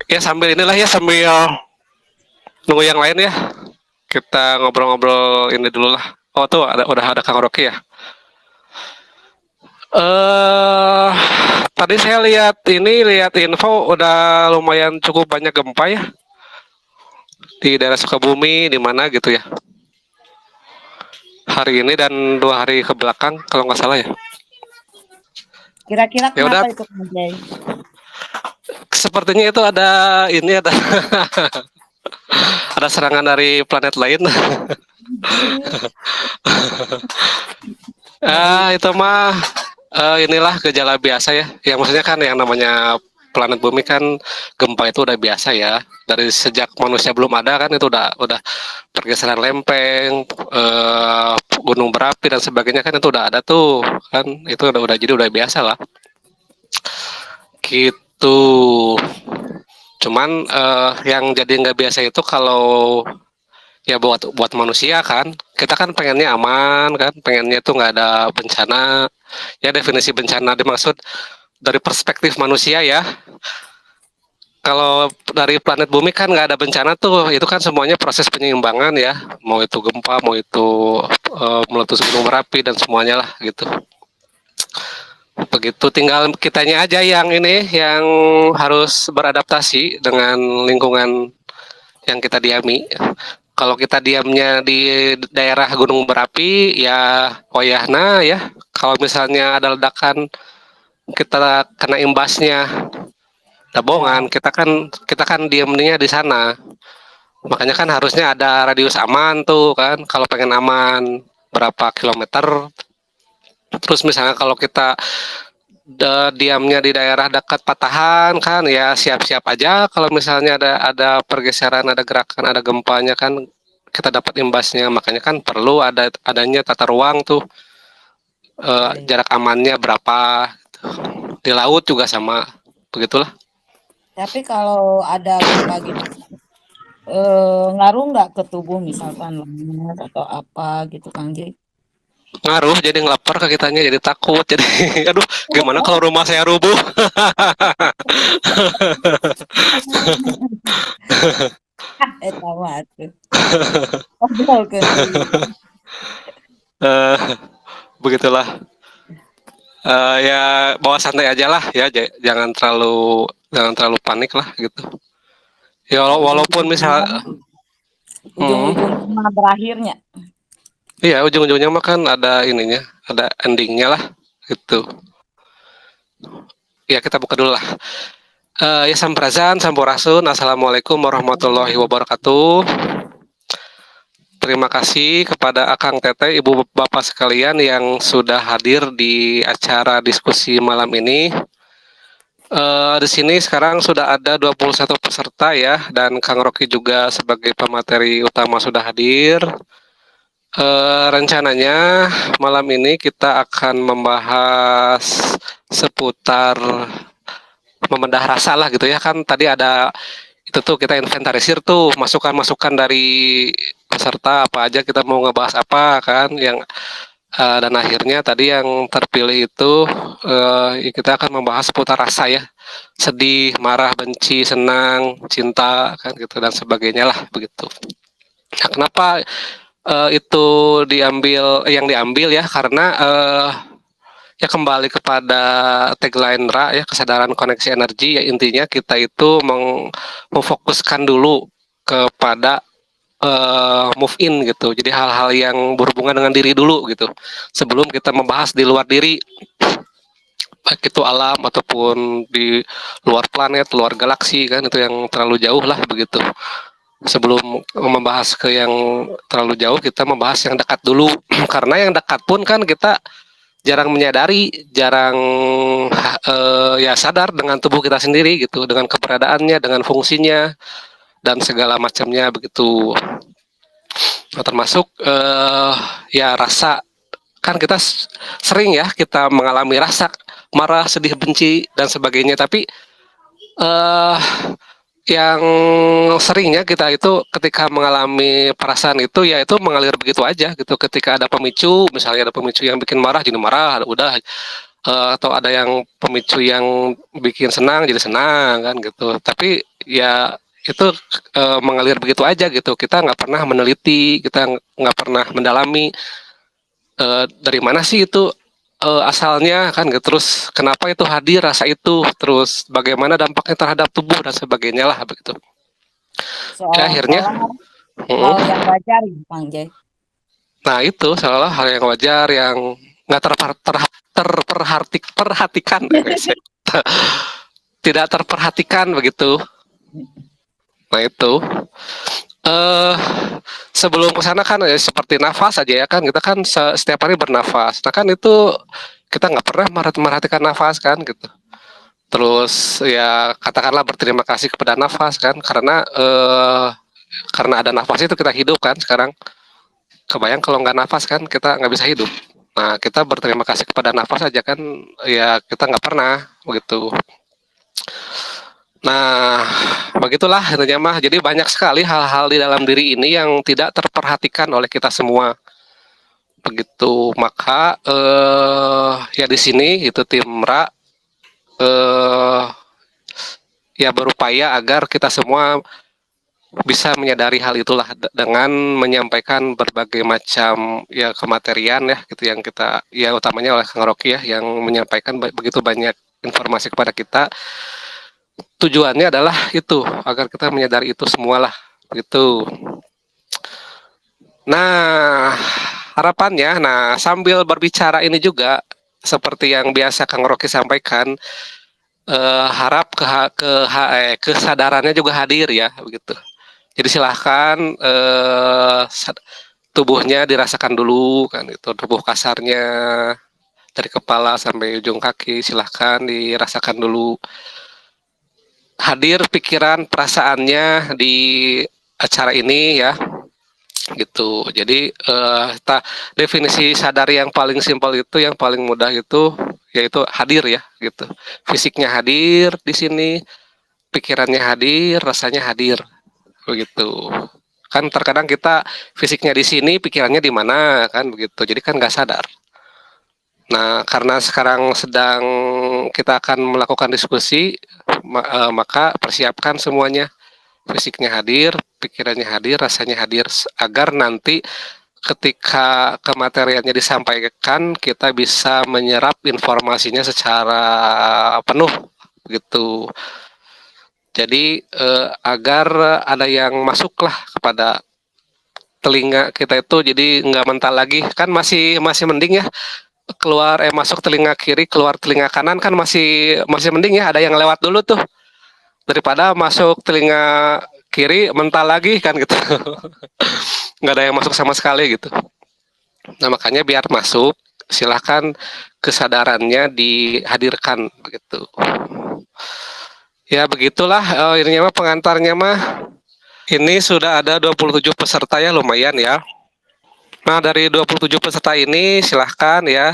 Ya sambil inilah ya, sambil nunggu yang lain ya. Kita ngobrol-ngobrol ini dulu lah. Oh tuh udah ada Kang Rocky ya. Eh tadi saya lihat info udah lumayan cukup banyak gempa ya di daerah Sukabumi di mana gitu ya. Hari ini dan 2 hari ke belakang kalau nggak salah ya. Kira-kira Ya udah, kenapa itu Kang Jay? sepertinya itu ada ada serangan dari planet lain. Ngeri. Itu mah inilah gejala biasa ya. Yang maksudnya kan yang namanya planet bumi kan gempa itu udah biasa ya. Dari sejak manusia belum ada kan itu udah pergeseran lempeng, gunung berapi dan sebagainya kan itu udah ada tuh kan. Itu udah jadi udah biasa lah. Gitu. Cuman yang jadi nggak biasa itu kalau ya buat manusia kan, kita kan pengennya aman kan, pengennya tuh nggak ada bencana. Ya definisi bencana dimaksud dari perspektif manusia ya. Kalau dari planet bumi kan nggak ada bencana tuh, itu kan semuanya proses penyeimbangan ya, mau itu gempa, mau itu meletus gunung berapi dan semuanya lah gitu. Begitu, tinggal kitanya aja yang ini yang harus beradaptasi dengan lingkungan yang kita diami. Kalau kita diamnya di daerah gunung berapi ya wayahna ya. Kalau misalnya ada ledakan kita kena imbasnya tabongan, Ya, kita kan diamnya di sana. Makanya kan harusnya ada radius aman tuh kan. Kalau pengen aman berapa kilometer. Terus misalnya kalau kita diamnya di daerah dekat patahan kan ya siap-siap aja kalau misalnya ada pergeseran, ada gerakan, ada gempanya kan kita dapat imbasnya. Makanya kan perlu adanya tata ruang tuh, iya. jarak amannya berapa. Di laut juga sama begitulah. Tapi kalau ada gempa gitu, ngaruh nggak ke tubuh misalkan lemas atau apa gitu Kang Jay? Ngaruh, jadi ngelapar ke kitanya, jadi takut, jadi aduh gimana kalau rumah saya rubuh. Eta mah tuh. Obrolkeun deui. Eh, Begitulah. Ya bawa santai aja lah ya, jangan terlalu panik lah gitu. Ya Ya walaupun misal, ujung-ujungnya ujung-ujungnya mah berakhirnya. iya ujung-ujungnya mah kan ada ininya, ada endingnya lah gitu. Ya kita buka dulu lah. Ya sampurasun, sampurasun. Assalamualaikum warahmatullahi wabarakatuh. Terima kasih kepada Akang Teteh, Ibu Bapak sekalian yang sudah hadir di acara diskusi malam ini. Di sini sekarang sudah ada 21 peserta ya, dan Kang Rocky juga sebagai pemateri utama sudah hadir. Rencananya malam ini kita akan membahas seputar membedah rasa lah gitu ya, kan tadi ada itu tuh kita inventarisir tuh masukan-masukan dari peserta apa aja kita mau ngebahas apa kan yang dan akhirnya tadi yang terpilih itu kita akan membahas seputar rasa ya, sedih, marah, benci, senang, cinta kan gitu dan sebagainya lah begitu. Nah, kenapa itu diambil ya karena ya kembali kepada tagline RA ya, kesadaran koneksi energi ya, intinya kita itu memfokuskan dulu kepada move in gitu. Jadi hal-hal yang berhubungan dengan diri dulu gitu. Sebelum kita membahas di luar diri, baik itu alam ataupun di luar planet, luar galaksi kan itu yang terlalu jauh lah begitu. Sebelum membahas ke yang terlalu jauh, kita membahas yang dekat dulu. Karena yang dekat pun kan kita jarang menyadari, jarang ya sadar dengan tubuh kita sendiri gitu, dengan keberadaannya, dengan fungsinya dan segala macamnya begitu. Nah, termasuk ya rasa kan kita sering ya kita mengalami rasa marah, sedih, benci dan sebagainya. Tapi eh, yang seringnya kita itu ketika mengalami perasaan itu ya itu mengalir begitu aja gitu. Ketika ada pemicu, misalnya ada pemicu yang bikin marah jadi marah, udah atau ada yang pemicu yang bikin senang jadi senang kan gitu. Tapi ya itu mengalir begitu aja gitu. Kita nggak pernah meneliti, kita nggak pernah mendalami dari mana sih itu asalnya kan gitu. Terus kenapa itu hadir rasa itu, terus bagaimana dampaknya terhadap tubuh dan sebagainya lah begitu. Ya akhirnya, Seolah-olah mm, hal yang wajar ya, Kang Jay. nah itu seolah hal yang wajar yang nggak terperhatikan, tidak terperhatikan begitu. Nah itu eh sebelum ke sana kan seperti nafas aja ya kan, kita kan setiap hari bernafas. Nah kan itu kita nggak pernah merhatikan nafas kan gitu. Terus ya katakanlah berterima kasih kepada nafas kan, karena ada nafas itu kita hidup kan sekarang. Kebayang kalau nggak nafas kan kita nggak bisa hidup. Nah kita berterima kasih kepada nafas aja kan, ya kita nggak pernah begitu. Nah, begitulah intinya mah. Jadi banyak sekali hal-hal di dalam diri ini yang tidak terperhatikan oleh kita semua. Begitu. Maka ya di sini itu tim MRA ya berupaya agar kita semua bisa menyadari hal itulah dengan menyampaikan berbagai macam ya kematerian ya gitu yang kita ya utamanya oleh Kang Rocky ya yang menyampaikan begitu banyak informasi kepada kita. Tujuannya adalah itu agar kita menyadari itu semualah gitu. Nah, harapannya, sambil berbicara ini juga seperti yang biasa Kang Rocky sampaikan, harap kesadarannya juga hadir ya, begitu. Jadi silahkan tubuhnya dirasakan dulu kan itu, tubuh kasarnya dari kepala sampai ujung kaki silahkan dirasakan dulu. Hadir pikiran perasaannya di acara ini ya gitu. Jadi definisi sadar yang paling simpel itu, yang paling mudah itu yaitu hadir ya gitu. Fisiknya hadir di sini, pikirannya hadir, rasanya hadir begitu. Kan terkadang kita fisiknya di sini, pikirannya di mana kan begitu. Jadi kan nggak sadar. Nah, karena sekarang sedang kita akan melakukan diskusi, maka persiapkan semuanya. Fisiknya hadir, pikirannya hadir, rasanya hadir, agar nanti ketika kemateriannya disampaikan kita bisa menyerap informasinya secara penuh gitu. Jadi agar ada yang masuklah kepada telinga kita itu, jadi nggak mental lagi kan, masih masih mending ya keluar masuk telinga kiri keluar telinga kanan kan masih masih mending ya ada yang lewat dulu tuh daripada masuk telinga kiri mental lagi kan gitu. Nggak ada yang masuk sama sekali gitu. Nah makanya biar masuk silahkan kesadarannya dihadirkan begitu. Ya begitulah ini mah pengantarnya mah. Ini sudah ada 27 peserta ya, lumayan ya. Nah dari 27 peserta ini silahkan ya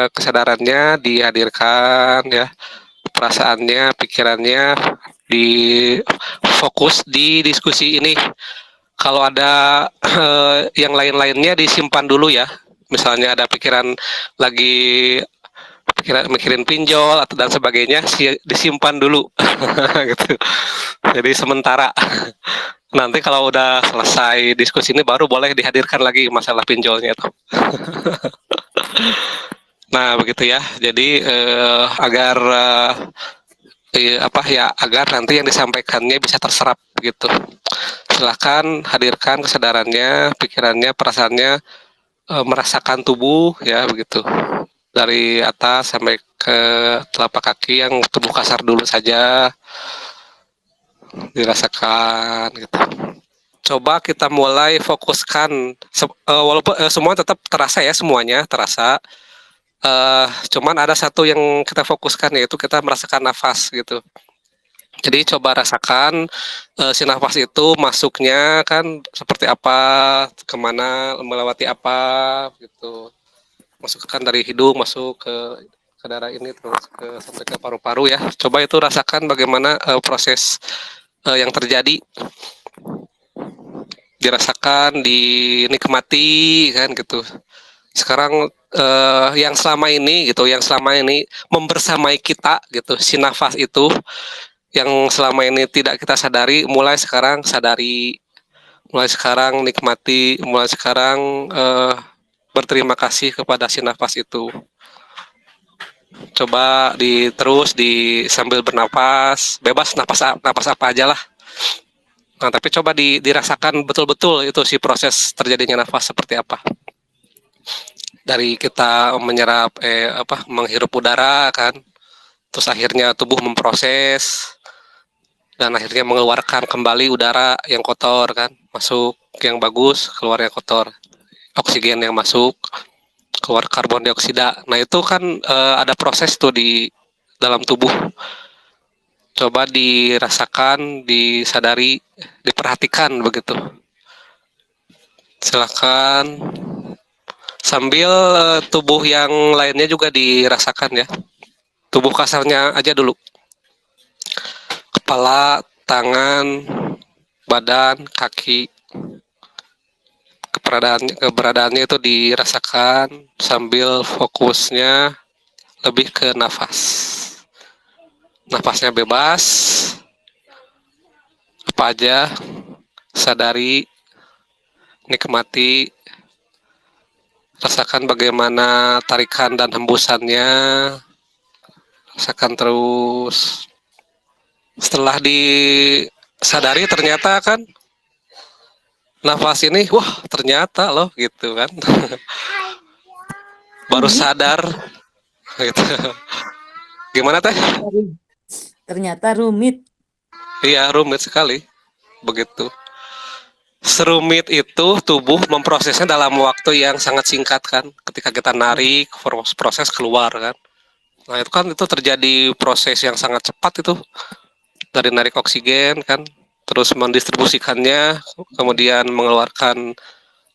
kesadarannya dihadirkan ya, perasaannya, pikirannya di fokus di diskusi ini. Kalau ada yang lain-lainnya disimpan dulu ya. Misalnya ada pikiran lagi mikirin pinjol atau dan sebagainya, disimpan dulu gitu. Jadi sementara. Nanti kalau udah selesai diskusi ini baru boleh dihadirkan lagi masalah pinjolnya tuh. Nah begitu ya. Jadi agar apa ya, agar nanti yang disampaikannya bisa terserap gitu. Silahkan hadirkan kesadarannya, pikirannya, perasaannya, merasakan tubuh ya begitu. Dari atas sampai ke telapak kaki yang tubuh kasar dulu saja dirasakan gitu. Coba kita mulai fokuskan, walaupun semua tetap terasa ya, semuanya terasa. Cuman ada satu yang kita fokuskan yaitu kita merasakan nafas gitu. Jadi coba rasakan si nafas itu masuknya kan seperti apa, kemana, melewati apa gitu. Masukkan dari hidung masuk ke darah ini terus sampai ke paru-paru ya. Coba itu rasakan bagaimana proses yang terjadi, dirasakan, dinikmati kan gitu. Sekarang yang selama ini gitu, yang selama ini membersamai kita gitu, si nafas itu yang selama ini tidak kita sadari, mulai sekarang sadari, mulai sekarang nikmati, mulai sekarang berterima kasih kepada si nafas itu. Coba terus sambil bernapas, bebas napas apa aja lah. Nah, tapi coba dirasakan betul-betul itu si proses terjadinya nafas seperti apa. Dari kita menyerap menghirup udara kan, terus akhirnya tubuh memproses dan akhirnya mengeluarkan kembali udara yang kotor kan, masuk yang bagus, keluar yang kotor. Oksigen yang masuk, keluar karbon dioksida. Nah, itu kan ada proses tuh di dalam tubuh. Coba dirasakan, disadari, diperhatikan begitu. Silakan sambil tubuh yang lainnya juga dirasakan ya. Tubuh kasarnya aja dulu. Kepala, tangan, badan, kaki. Keberadaannya itu dirasakan sambil fokusnya lebih ke nafas. Nafasnya bebas, apa aja, sadari, nikmati, rasakan bagaimana tarikan dan hembusannya, rasakan terus. Setelah disadari ternyata kan nafas ini, wah ternyata loh gitu kan, baru sadar gitu. Gimana teh? Ternyata rumit. Iya rumit sekali, begitu. Serumit itu tubuh memprosesnya dalam waktu yang sangat singkat kan. Ketika kita narik, proses keluar kan. Nah itu kan itu terjadi proses yang sangat cepat itu. Dari narik oksigen kan, terus mendistribusikannya, kemudian mengeluarkan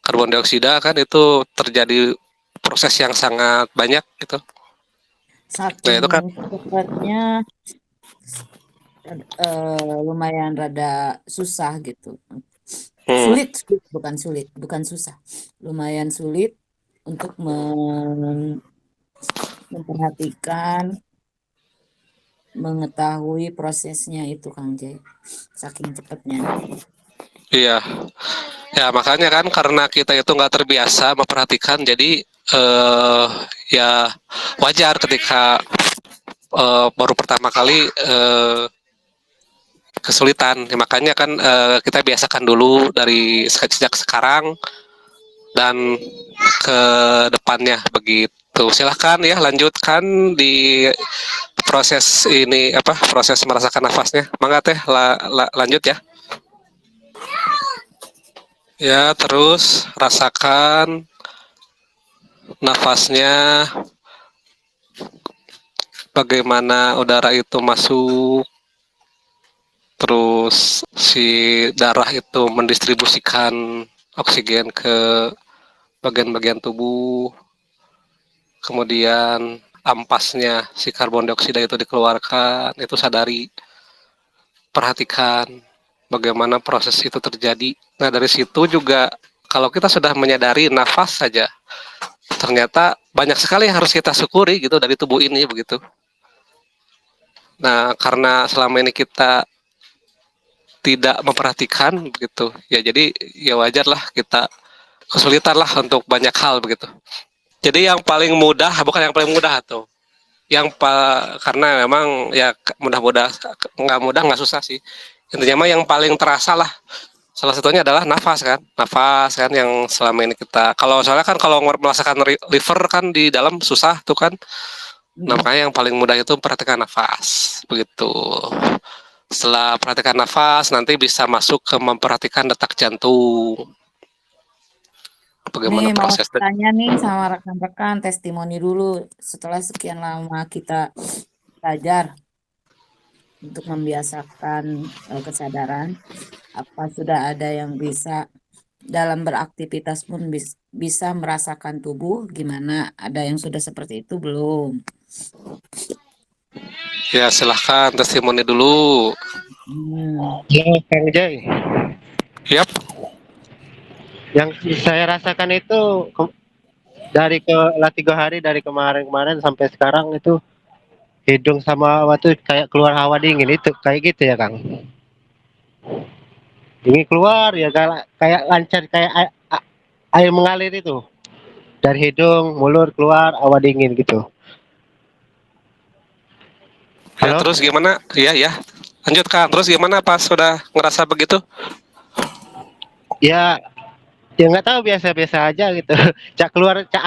karbon dioksida kan, itu terjadi proses yang sangat banyak gitu. Nah Saking itu kan, cepatnya lumayan rada susah gitu. hmm, Sulit, bukan susah. Lumayan sulit untuk memperhatikan, mengetahui prosesnya itu Kang Jay. Saking cepatnya. iya. Ya makanya kan karena kita itu nggak terbiasa memperhatikan, jadi ya wajar ketika baru pertama kali kesulitan. Ya, makanya kan kita biasakan dulu dari sejak sekarang dan ke depannya begitu. Silahkan ya lanjutkan di proses ini proses merasakan nafasnya. Mangga teh lanjut ya. Ya terus rasakan nafasnya, bagaimana udara itu masuk, terus si darah itu mendistribusikan oksigen ke bagian-bagian tubuh, kemudian ampasnya si karbon dioksida itu dikeluarkan, itu sadari, perhatikan bagaimana proses itu terjadi. Nah dari situ juga kalau kita sudah menyadari nafas saja, ternyata banyak sekali yang harus kita syukuri gitu dari tubuh ini begitu. Nah karena selama ini kita tidak memperhatikan begitu ya, jadi ya wajar lah kita kesulitan lah untuk banyak hal begitu. Jadi yang paling mudah, bukan yang paling mudah tuh, karena memang ya mudah-mudah, nggak susah sih, intinya mah yang paling terasa lah salah satunya adalah nafas kan yang selama ini kita, kalau soalnya kan kalau merasakan liver kan di dalam susah tuh kan. Nah makanya yang paling mudah itu perhatikan nafas begitu. Setelah perhatikan nafas, nanti bisa masuk ke memperhatikan detak jantung. Nih Bagaimana mau proses tanya nih sama rekan-rekan testimoni dulu setelah sekian lama kita belajar untuk membiasakan kesadaran, apa sudah ada yang bisa dalam beraktivitas pun bisa merasakan tubuh gimana? Ada yang sudah seperti itu belum? ya silahkan testimoni dulu. Hmm. Ya, Kang Jai. Yap. Yang saya rasakan itu Dari lah 3 hari dari kemarin-kemarin sampai sekarang itu hidung sama waktu kayak keluar hawa dingin itu kayak gitu ya Kang. Dingin keluar ya kayak kayak lancar kayak air mengalir itu dari hidung, mulut keluar hawa dingin gitu. Ya Halo? terus gimana? Iya ya. Lanjut Kang. Terus gimana pas sudah ngerasa begitu? Ya, ya nggak tahu biasa-biasa aja gitu. Cak keluar cak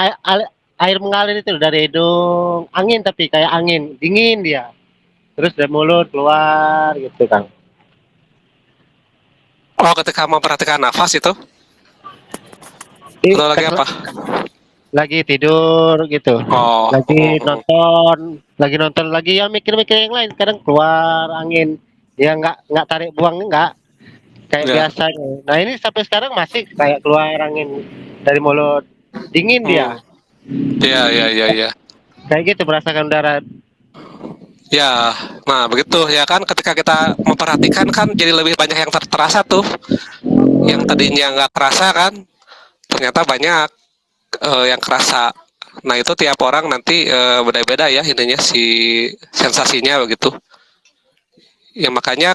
air mengalir itu dari hidung, angin tapi kayak angin dingin dia. Terus dari mulut keluar gitu Kang. Oh, ketika memperhatikan nafas itu Ini atau lagi pas apa? lagi tidur gitu, Oh, lagi nonton lagi ya mikir-mikir yang lain. Kadang keluar angin, ya nggak tarik buang nggak kayak ya. biasanya. Nah ini sampai sekarang masih kayak keluar angin dari mulut, dingin Hmm. dia, Ya, ya, ya, ya. kayak gitu merasakan udara. Ya, nah begitu ya kan ketika kita memperhatikan kan jadi lebih banyak yang terasa tuh. Yang tadinya nggak kerasa kan, ternyata banyak yang kerasa. Nah itu tiap orang nanti beda-beda ya ininya si sensasinya begitu. Ya makanya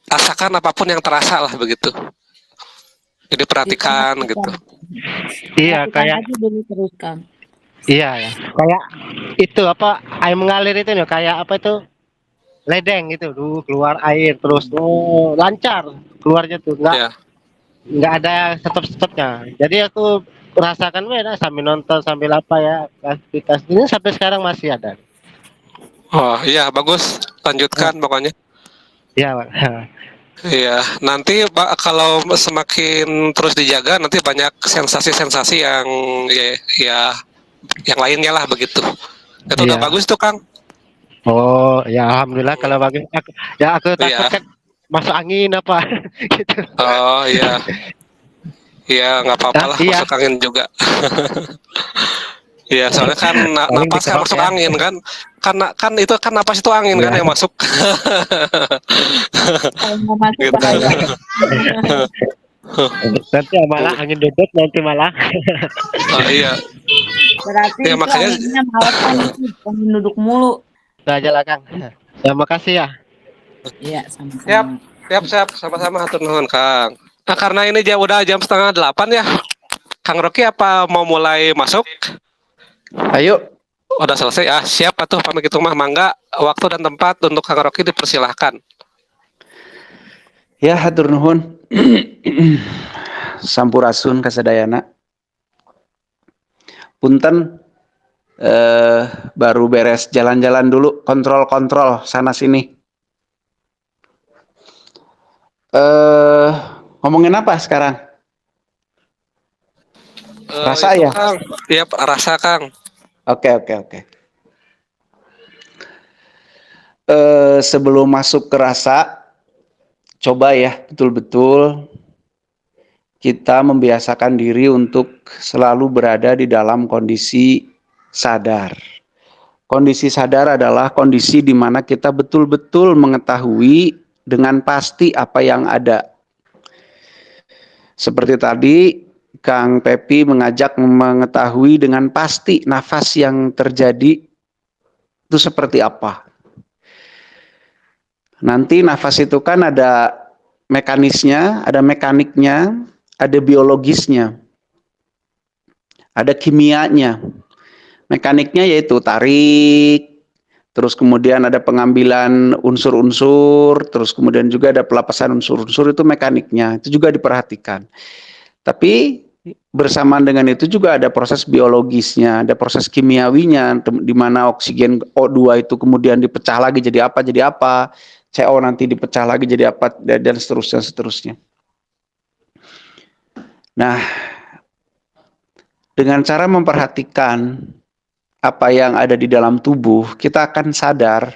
rasakan apapun yang terasa lah begitu. Jadi perhatikan gitu. Diperhatikan. Iya Perhatikan kayak aja dulu terus, Kang. iya ya, kayak itu apa air mengalir itu nih kayak apa itu ledeng gitu, keluar air terus, lancar keluarnya tuh, Ya. nggak ada stop-stopnya. Jadi aku rasakan beda sambil nonton sambil apa ya aktivitas ini sampai sekarang masih ada. Oh iya bagus. Oh, Lanjutkan pokoknya. iya Pak. Iya, nanti kalau semakin terus dijaga, nanti banyak sensasi-sensasi yang ya, ya yang lainnya lah begitu. Itu udah Iya. bagus tuh Kang. Oh ya alhamdulillah kalau bagus. Ya aku takut Iya. kan masuk angin apa gitu. Oh iya, iya nggak apa-apa Ah, lah iya. masuk angin juga. Iya, soalnya kan Paling napas kan dikerok masuk ya. angin kan. Kan itu kan napas itu angin kan Iya. yang masuk. Kalau mau masuk Gitu. bahaya. Nanti malah angin duduk nanti malah. Iya, Berarti ya itu makanya anginnya malesan itu, pengen duduk mulu. Udah aja lah Kang. Ya makasih ya. Iya, siap, sama-sama. siap, siap, sama-sama hatur nuhun Kang. Nah karena ini udah jam setengah 8 ya, Kang Rocky apa mau mulai masuk? Ayo, Udah selesai ah, siap atuh pamit itu mah mangga waktu dan tempat untuk Kang Rocky dipersilahkan. ya hatur nuhun. Sampurasun kasadayana. Punten baru beres jalan-jalan dulu, kontrol-kontrol sana sini. Ngomongin apa sekarang? Rasa Itu ya? Kang, ya rasa Kang. Oke. Sebelum masuk ke rasa, coba ya betul-betul kita membiasakan diri untuk selalu berada di dalam kondisi sadar. Kondisi sadar adalah kondisi di mana kita betul-betul mengetahui dengan pasti apa yang ada. Seperti tadi, Kang Pepi mengajak mengetahui dengan pasti nafas yang terjadi itu seperti apa. Nanti nafas itu kan ada mekanisnya, ada mekaniknya, ada biologisnya, ada kimianya. Mekaniknya yaitu tarik, terus kemudian ada pengambilan unsur-unsur, terus kemudian juga ada pelepasan unsur-unsur, itu mekaniknya, itu juga diperhatikan. Tapi bersamaan dengan itu juga ada proses biologisnya, ada proses kimiawinya, di mana oksigen O2 itu kemudian dipecah lagi jadi apa, CO nanti dipecah lagi jadi apa, dan seterusnya. Nah, dengan cara memperhatikan apa yang ada di dalam tubuh, kita akan sadar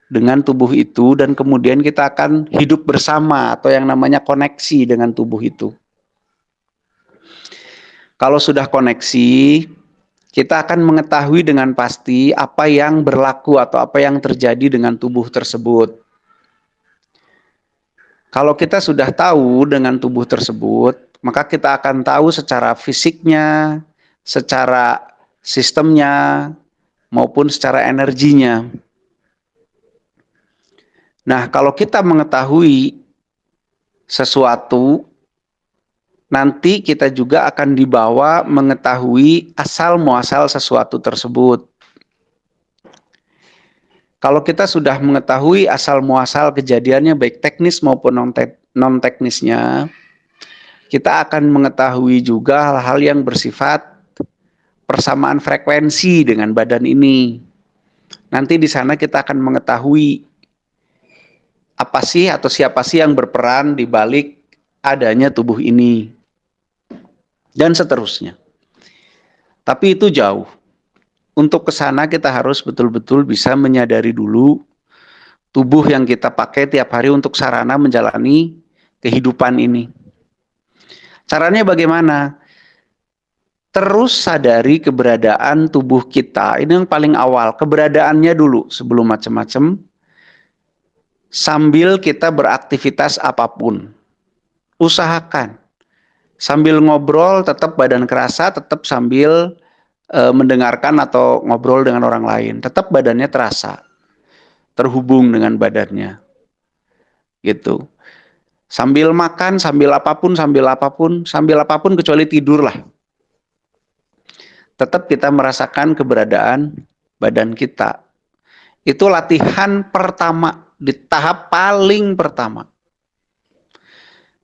dengan tubuh itu dan kemudian kita akan hidup bersama atau yang namanya koneksi dengan tubuh itu. Kalau sudah koneksi, kita akan mengetahui dengan pasti apa yang berlaku atau apa yang terjadi dengan tubuh tersebut. Kalau kita sudah tahu dengan tubuh tersebut, maka kita akan tahu secara fisiknya, secara sistemnya maupun secara energinya. Nah, kalau kita mengetahui sesuatu, nanti kita juga akan dibawa mengetahui asal muasal sesuatu tersebut. Kalau kita sudah mengetahui asal muasal kejadiannya baik teknis maupun non teknisnya, kita akan mengetahui juga hal-hal yang bersifat persamaan frekuensi dengan badan ini. Nanti di sana kita akan mengetahui apa sih atau siapa sih yang berperan di balik adanya tubuh ini. Dan seterusnya. Tapi itu jauh. Untuk ke sana kita harus betul-betul bisa menyadari dulu tubuh yang kita pakai tiap hari untuk sarana menjalani kehidupan ini. Caranya bagaimana? Terus sadari keberadaan tubuh kita. Ini yang paling awal, keberadaannya dulu sebelum macam-macam. Sambil kita beraktivitas apapun. Usahakan. Sambil ngobrol tetap badan kerasa, tetap sambil mendengarkan atau ngobrol dengan orang lain. Tetap badannya terasa. Terhubung dengan badannya. Gitu. Sambil makan, sambil apapun kecuali tidur lah. Tetap kita merasakan keberadaan badan kita. Itu latihan pertama, di tahap paling pertama.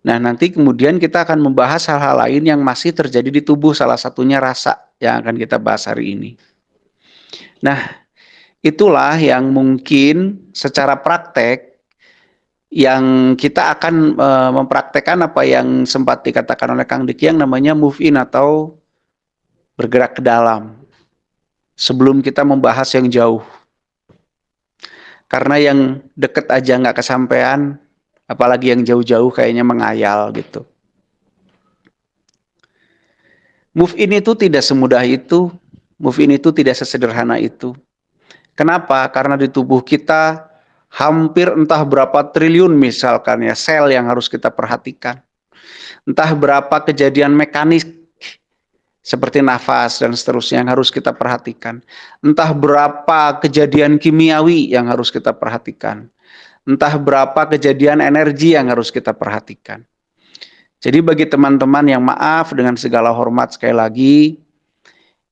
Nah, nanti kemudian kita akan membahas hal-hal lain yang masih terjadi di tubuh, salah satunya rasa yang akan kita bahas hari ini. Nah, itulah yang mungkin secara praktek yang kita akan mempraktekkan apa yang sempat dikatakan oleh Kang Diki yang namanya move in atau bergerak ke dalam. Sebelum kita membahas yang jauh. Karena yang deket aja nggak kesampaian, apalagi yang jauh-jauh kayaknya mengayal gitu. Move in itu tidak semudah itu. Move in itu tidak sesederhana itu. Kenapa? Karena di tubuh kita hampir entah berapa triliun misalkan ya sel yang harus kita perhatikan. Entah berapa kejadian mekanis seperti nafas dan seterusnya yang harus kita perhatikan. Entah berapa kejadian kimiawi yang harus kita perhatikan. Entah berapa kejadian energi yang harus kita perhatikan. Jadi bagi teman-teman yang maaf dengan segala hormat sekali lagi,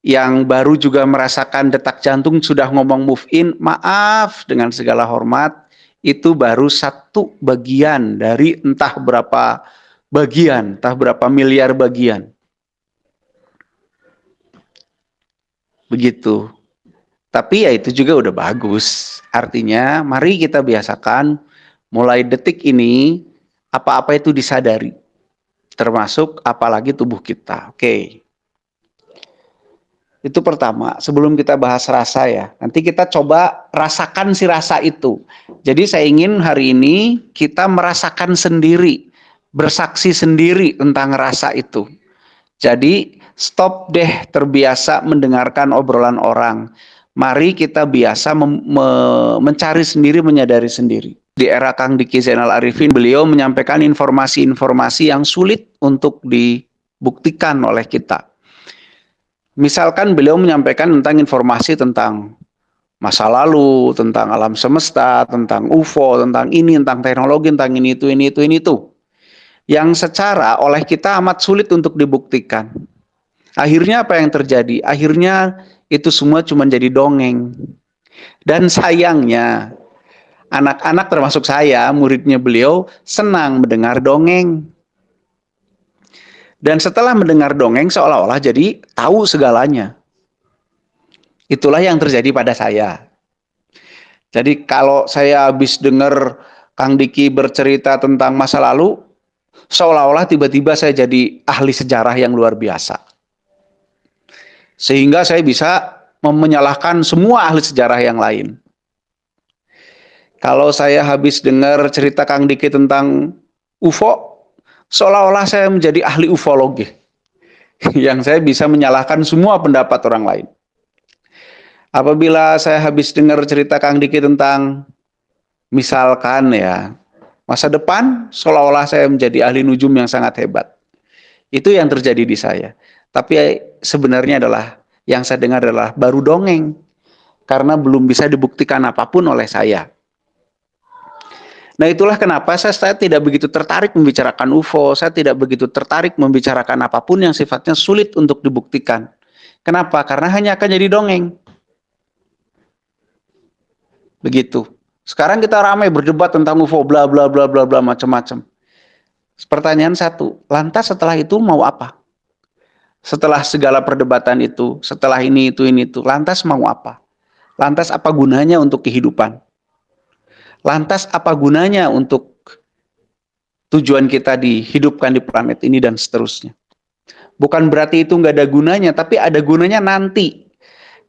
yang baru juga merasakan detak jantung sudah ngomong move in, maaf dengan segala hormat, itu baru satu bagian dari entah berapa bagian, entah berapa miliar bagian. Begitu. Tapi ya itu juga udah bagus. Artinya mari kita biasakan mulai detik ini apa-apa itu disadari. Termasuk apalagi tubuh kita. Oke. Itu pertama, sebelum kita bahas rasa ya. Nanti kita coba rasakan si rasa itu. Jadi saya ingin hari ini kita merasakan sendiri, bersaksi sendiri tentang rasa itu. Jadi stop deh terbiasa mendengarkan obrolan orang. Mari kita biasa mencari sendiri, menyadari sendiri. Di era Kang Diki Zainal Arifin, beliau menyampaikan informasi-informasi yang sulit untuk dibuktikan oleh kita. Misalkan beliau menyampaikan tentang informasi tentang masa lalu, tentang alam semesta, tentang UFO, tentang ini, tentang teknologi, tentang ini, itu. Yang secara oleh kita amat sulit untuk dibuktikan. Akhirnya apa yang terjadi? Akhirnya itu semua cuma jadi dongeng. Dan sayangnya, anak-anak termasuk saya, muridnya beliau, senang mendengar dongeng. Dan setelah mendengar dongeng, seolah-olah jadi tahu segalanya. Itulah yang terjadi pada saya. Jadi kalau saya habis dengar Kang Diki bercerita tentang masa lalu, seolah-olah tiba-tiba saya jadi ahli sejarah yang luar biasa. Sehingga saya bisa menyalahkan semua ahli sejarah yang lain. Kalau saya habis dengar cerita Kang Diki tentang UFO, seolah-olah saya menjadi ahli ufologi. Yang saya bisa menyalahkan semua pendapat orang lain. Apabila saya habis dengar cerita Kang Diki tentang misalkan ya masa depan, seolah-olah saya menjadi ahli nujum yang sangat hebat. Itu yang terjadi di saya. Tapi sebenarnya adalah yang saya dengar adalah baru dongeng karena belum bisa dibuktikan apapun oleh saya. Nah, itulah kenapa saya tidak begitu tertarik membicarakan UFO, saya tidak begitu tertarik membicarakan apapun yang sifatnya sulit untuk dibuktikan. Kenapa? Karena hanya akan jadi dongeng. Begitu. Sekarang kita ramai berdebat tentang UFO, bla bla bla bla bla macam-macam. Pertanyaan satu, lantas setelah itu mau apa? Setelah segala perdebatan itu, setelah ini itu, lantas mau apa? Lantas apa gunanya untuk kehidupan? Lantas apa gunanya untuk tujuan kita dihidupkan di planet ini dan seterusnya? Bukan berarti itu nggak ada gunanya, tapi ada gunanya nanti.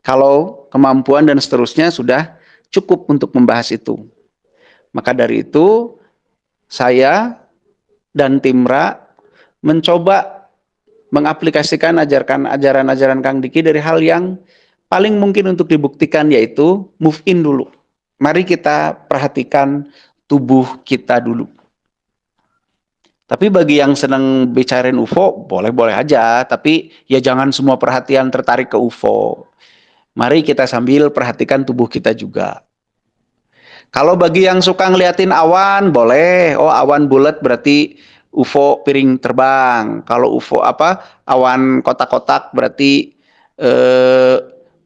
Kalau kemampuan dan seterusnya sudah cukup untuk membahas itu. Maka dari itu, saya dan tim Ra mencoba mengaplikasikan ajaran-ajaran Kang Diki dari hal yang paling mungkin untuk dibuktikan, yaitu move in dulu. Mari kita perhatikan tubuh kita dulu. Tapi bagi yang senang bicarain UFO, boleh-boleh aja. Tapi ya jangan semua perhatian tertarik ke UFO. Mari kita sambil perhatikan tubuh kita juga. Kalau bagi yang suka ngeliatin awan, boleh. Oh, awan bulat berarti UFO piring terbang. Kalau UFO awan kotak-kotak berarti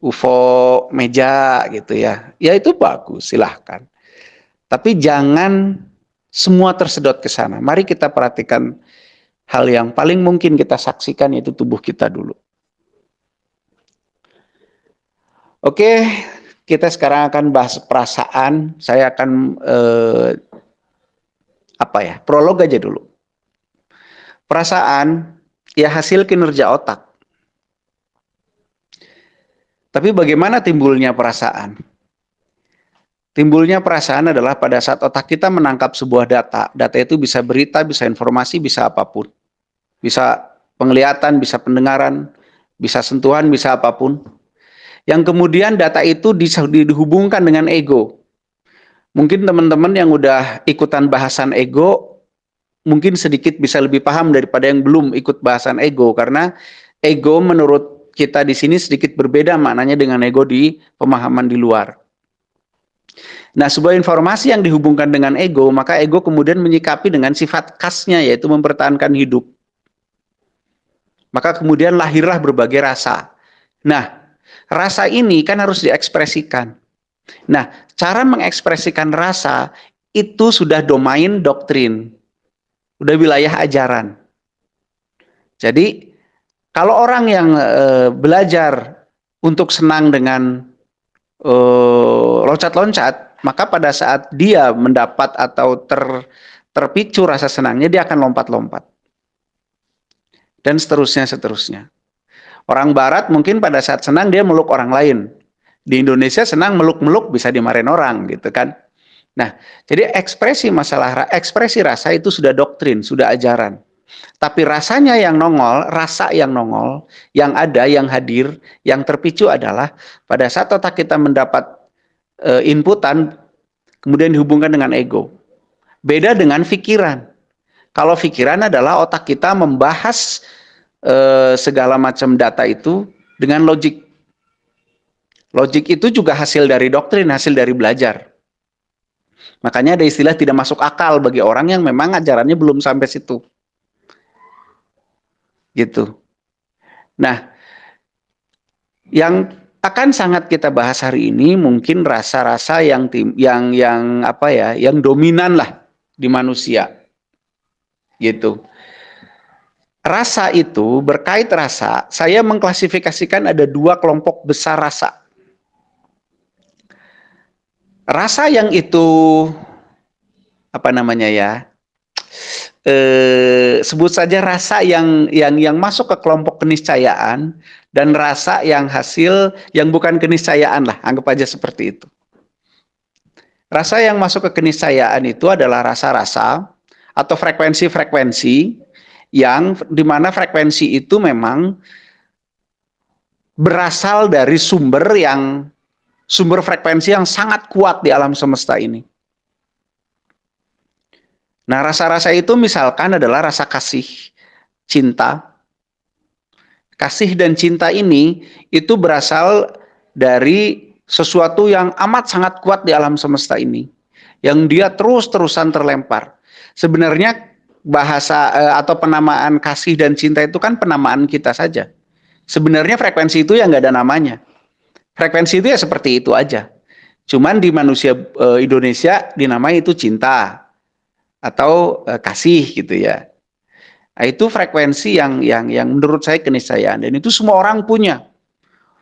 UFO meja gitu ya. Ya itu bagus, silahkan. Tapi jangan semua tersedot ke sana. Mari kita perhatikan hal yang paling mungkin kita saksikan, yaitu tubuh kita dulu. Oke, kita sekarang akan bahas perasaan. Saya akan prolog aja dulu. Perasaan ya hasil kinerja otak. Tapi bagaimana timbulnya perasaan? Timbulnya perasaan adalah pada saat otak kita menangkap sebuah data. Data itu bisa berita, bisa informasi, bisa apapun. Bisa penglihatan, bisa pendengaran, bisa sentuhan, bisa apapun. Yang kemudian data itu dihubungkan dengan ego. Mungkin teman-teman yang udah ikutan bahasan ego, mungkin sedikit bisa lebih paham daripada yang belum ikut bahasan ego. Karena ego menurut kita di sini sedikit berbeda maknanya dengan ego di pemahaman di luar. Nah, sebuah informasi yang dihubungkan dengan ego, maka ego kemudian menyikapi dengan sifat khasnya, yaitu mempertahankan hidup. Maka kemudian lahirlah berbagai rasa. Nah, rasa ini kan harus diekspresikan. Nah, cara mengekspresikan rasa itu sudah domain doktrin, sudah wilayah ajaran. Jadi, kalau orang yang belajar untuk senang dengan loncat-loncat, maka pada saat dia mendapat atau terpicu rasa senangnya, dia akan lompat-lompat. Dan seterusnya. Orang barat mungkin pada saat senang dia meluk orang lain. Di Indonesia senang meluk-meluk bisa dimarahin orang gitu kan. Nah, jadi ekspresi rasa itu sudah doktrin, sudah ajaran. Tapi rasanya yang nongol, rasa yang nongol, yang ada, yang hadir, yang terpicu adalah pada saat otak kita mendapat inputan, kemudian dihubungkan dengan ego. Beda dengan pikiran. Kalau pikiran adalah otak kita membahas segala macam data itu dengan logik. Logik itu juga hasil dari doktrin, hasil dari belajar. Makanya ada istilah tidak masuk akal bagi orang yang memang ajarannya belum sampai situ. Gitu. Nah, yang akan sangat kita bahas hari ini mungkin rasa-rasa yang dominan lah di manusia. Gitu. Rasa itu, berkait rasa, saya mengklasifikasikan ada dua kelompok besar rasa. Rasa yang itu sebut saja rasa yang masuk ke kelompok keniscayaan, dan rasa yang hasil yang bukan keniscayaan lah, anggap aja seperti itu. Rasa yang masuk ke keniscayaan itu adalah rasa-rasa atau frekuensi-frekuensi yang dimana frekuensi itu memang berasal dari sumber frekuensi yang sangat kuat di alam semesta ini. Nah, rasa-rasa itu misalkan adalah rasa kasih, cinta, Kasih dan cinta ini itu berasal dari sesuatu yang amat sangat kuat di alam semesta ini, yang dia terus-terusan terlempar. Sebenarnya bahasa atau penamaan kasih dan cinta itu kan penamaan kita saja. Sebenarnya frekuensi itu ya nggak ada namanya. Frekuensi itu ya seperti itu aja. Cuman di manusia Indonesia dinamai itu cinta atau kasih gitu ya. Nah, itu frekuensi yang menurut saya keniscayaan, dan itu semua orang punya.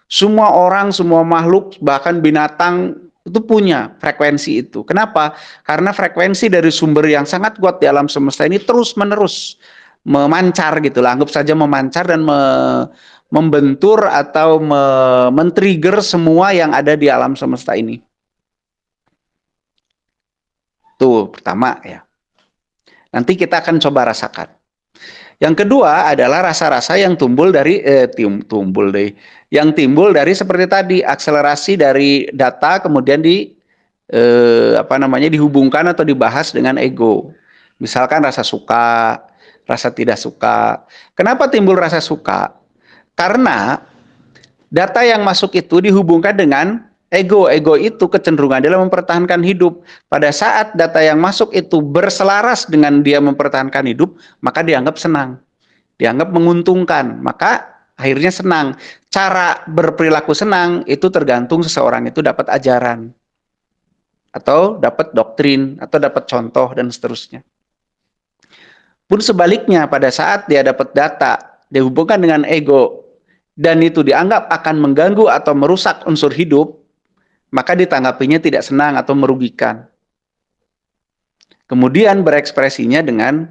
Semua orang, semua makhluk, bahkan binatang itu punya frekuensi itu. Kenapa? Karena frekuensi dari sumber yang sangat kuat di alam semesta ini terus-menerus memancar gitu lah. Anggap saja memancar dan membentur atau men-trigger semua yang ada di alam semesta ini. Tuh, pertama ya. Nanti kita akan coba rasakan. Yang kedua adalah rasa-rasa yang timbul dari yang timbul dari seperti tadi, akselerasi dari data kemudian dihubungkan atau dibahas dengan ego. Misalkan rasa suka, rasa tidak suka. Kenapa timbul rasa suka? Karena data yang masuk itu dihubungkan dengan ego. Ego itu kecenderungan dalam mempertahankan hidup. Pada saat data yang masuk itu berselaras dengan dia mempertahankan hidup, maka dianggap senang. Dianggap menguntungkan, maka akhirnya senang. Cara berperilaku senang itu tergantung seseorang itu dapat ajaran, atau dapat doktrin, atau dapat contoh, dan seterusnya. Pun sebaliknya, pada saat dia dapat data, dihubungkan dengan ego, dan itu dianggap akan mengganggu atau merusak unsur hidup, maka ditanggapinya tidak senang atau merugikan. Kemudian berekspresinya dengan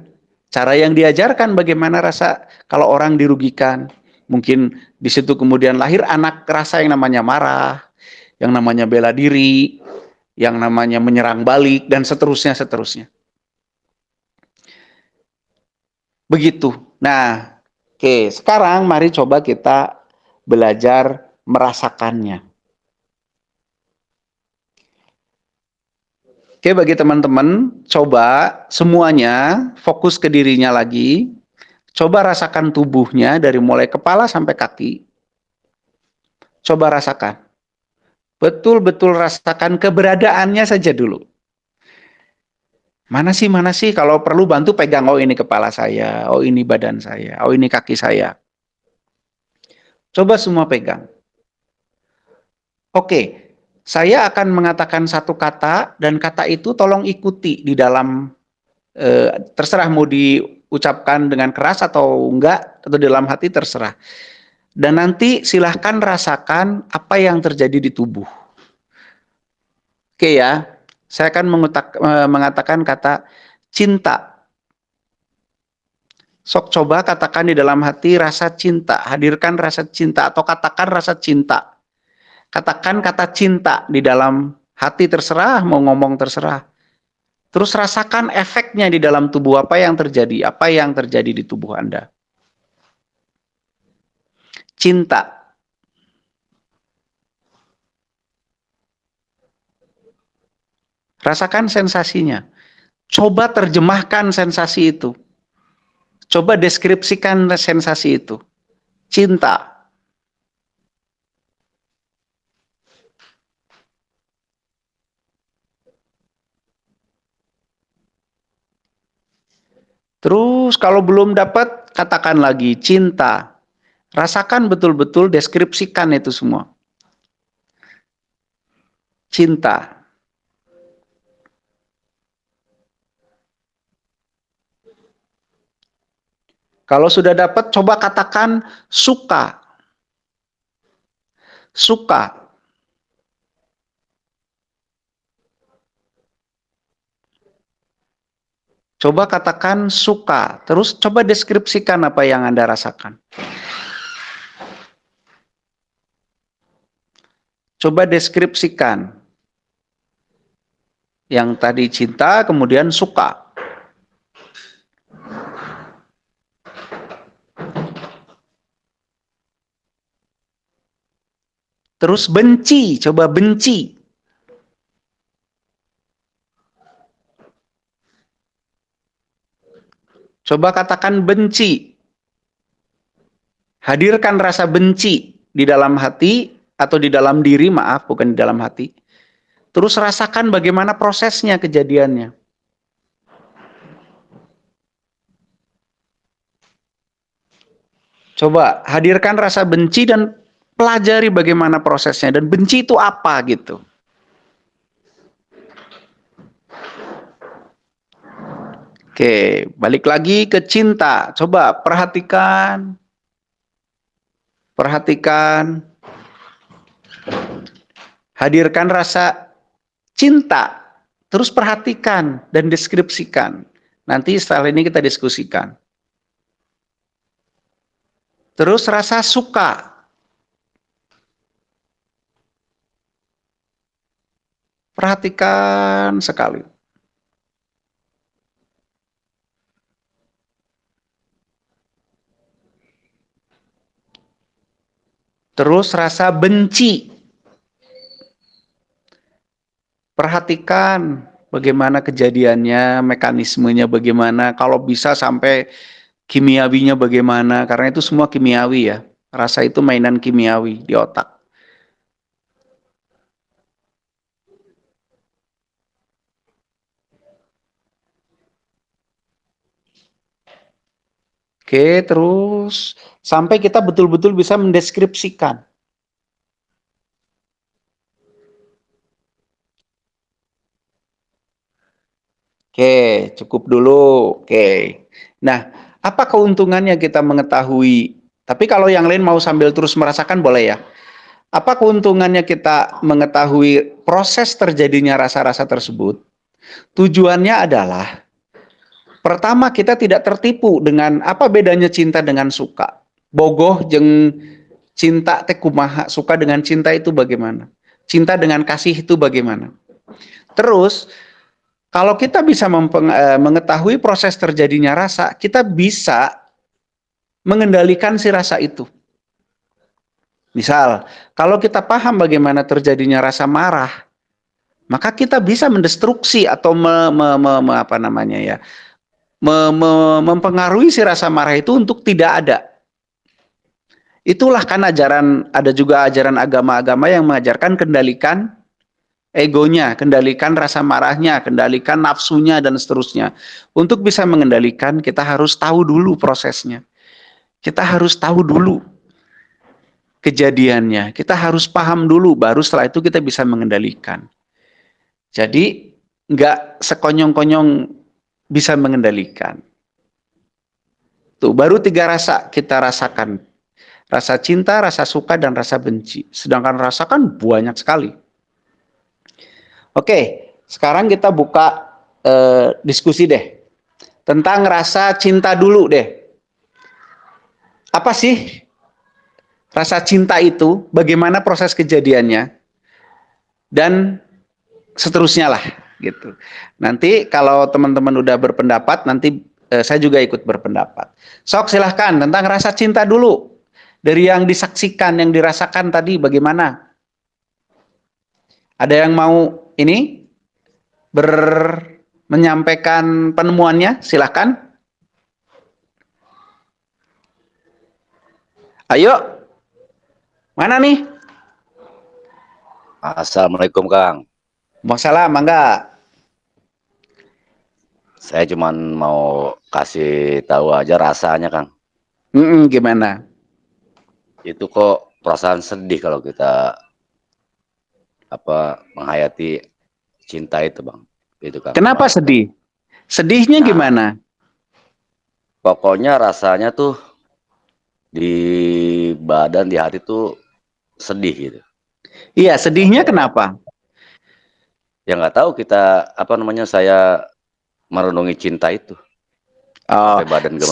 cara yang diajarkan, bagaimana rasa kalau orang dirugikan. Mungkin di situ kemudian lahir anak rasa yang namanya marah, yang namanya bela diri, yang namanya menyerang balik, dan seterusnya. Begitu. Nah, oke, sekarang mari coba kita belajar merasakannya. Oke, bagi teman-teman, coba semuanya fokus ke dirinya lagi. Coba rasakan tubuhnya dari mulai kepala sampai kaki. Coba rasakan. Betul-betul rasakan keberadaannya saja dulu. Mana sih, kalau perlu bantu pegang, oh ini kepala saya, oh ini badan saya, oh ini kaki saya. Coba semua pegang. Oke, saya akan mengatakan satu kata, dan kata itu tolong ikuti di dalam, terserah mau diucapkan dengan keras atau enggak, atau di dalam hati terserah. Dan nanti silahkan rasakan apa yang terjadi di tubuh. Oke ya, saya akan mengatakan kata cinta. Sok coba katakan di dalam hati rasa cinta, hadirkan rasa cinta, atau katakan rasa cinta. Katakan kata cinta di dalam hati, terserah, mau ngomong terserah. Terus rasakan efeknya di dalam tubuh, apa yang terjadi di tubuh Anda. Cinta. Rasakan sensasinya. Coba terjemahkan sensasi itu. Coba deskripsikan sensasi itu. Cinta. Terus kalau belum dapat, katakan lagi cinta. Rasakan betul-betul, deskripsikan itu semua. Cinta. Kalau sudah dapat, coba katakan suka. Suka. Coba katakan suka. Terus coba deskripsikan apa yang Anda rasakan. Coba deskripsikan. Yang tadi cinta, kemudian suka. Terus benci, coba benci. Coba katakan benci. Hadirkan rasa benci di dalam hati atau di dalam diri, maaf, bukan di dalam hati. Terus rasakan bagaimana prosesnya, kejadiannya. Coba hadirkan rasa benci dan pelajari bagaimana prosesnya dan benci itu apa gitu. Oke, balik lagi ke cinta. Coba perhatikan. Perhatikan. Hadirkan rasa cinta. Terus perhatikan dan deskripsikan. Nanti setelah ini kita diskusikan. Terus rasa suka. Perhatikan sekali. Terus rasa benci. Perhatikan bagaimana kejadiannya, mekanismenya bagaimana, kalau bisa sampai kimiawinya bagaimana, karena itu semua kimiawi ya. Rasa itu mainan kimiawi di otak. Oke, terus sampai kita betul-betul bisa mendeskripsikan. Oke, cukup dulu. Oke. Nah, apa keuntungannya kita mengetahui? Tapi kalau yang lain mau sambil terus merasakan boleh ya. Apa keuntungannya kita mengetahui proses terjadinya rasa-rasa tersebut? Tujuannya adalah pertama, kita tidak tertipu dengan apa bedanya cinta dengan suka. Bogoh jeng cinta teh kumaha, suka dengan cinta itu bagaimana? Cinta dengan kasih itu bagaimana? Terus, kalau kita bisa mengetahui proses terjadinya rasa, kita bisa mengendalikan si rasa itu. Misal, kalau kita paham bagaimana terjadinya rasa marah, maka kita bisa mendestruksi atau mempengaruhi si rasa marah itu untuk tidak ada. Itulah kan ada juga ajaran agama-agama yang mengajarkan kendalikan egonya, kendalikan rasa marahnya, kendalikan nafsunya dan seterusnya. Untuk bisa mengendalikan, kita harus tahu dulu prosesnya. Kita harus tahu dulu kejadiannya. Kita harus paham dulu, baru setelah itu kita bisa mengendalikan. Jadi nggak sekonyong-konyong bisa mengendalikan. Tuh, baru 3 rasa kita rasakan. Rasa cinta, rasa suka, dan rasa benci. Sedangkan rasa kan banyak sekali. Oke, sekarang kita buka diskusi deh. Tentang rasa cinta dulu deh. Apa sih rasa cinta itu? Bagaimana proses kejadiannya? Dan seterusnya lah gitu. Nanti kalau teman-teman udah berpendapat, nanti saya juga ikut berpendapat. Sok silahkan tentang rasa cinta dulu. Dari yang disaksikan, yang dirasakan tadi bagaimana? Ada yang mau ini menyampaikan penemuannya? Silahkan. Ayo. Mana nih? Assalamualaikum Kang. Waalaikumsalam, mangga. Saya cuman mau kasih tahu aja rasanya Kang. Gimana? Itu kok perasaan sedih kalau kita menghayati cinta itu Bang. Itu Kang. Kenapa sedih? Sedihnya gimana? Pokoknya rasanya tuh di badan, di hati tuh sedih gitu. Iya, sedihnya kenapa? Ya nggak tahu kita saya merenungi cinta itu. Oh, Badan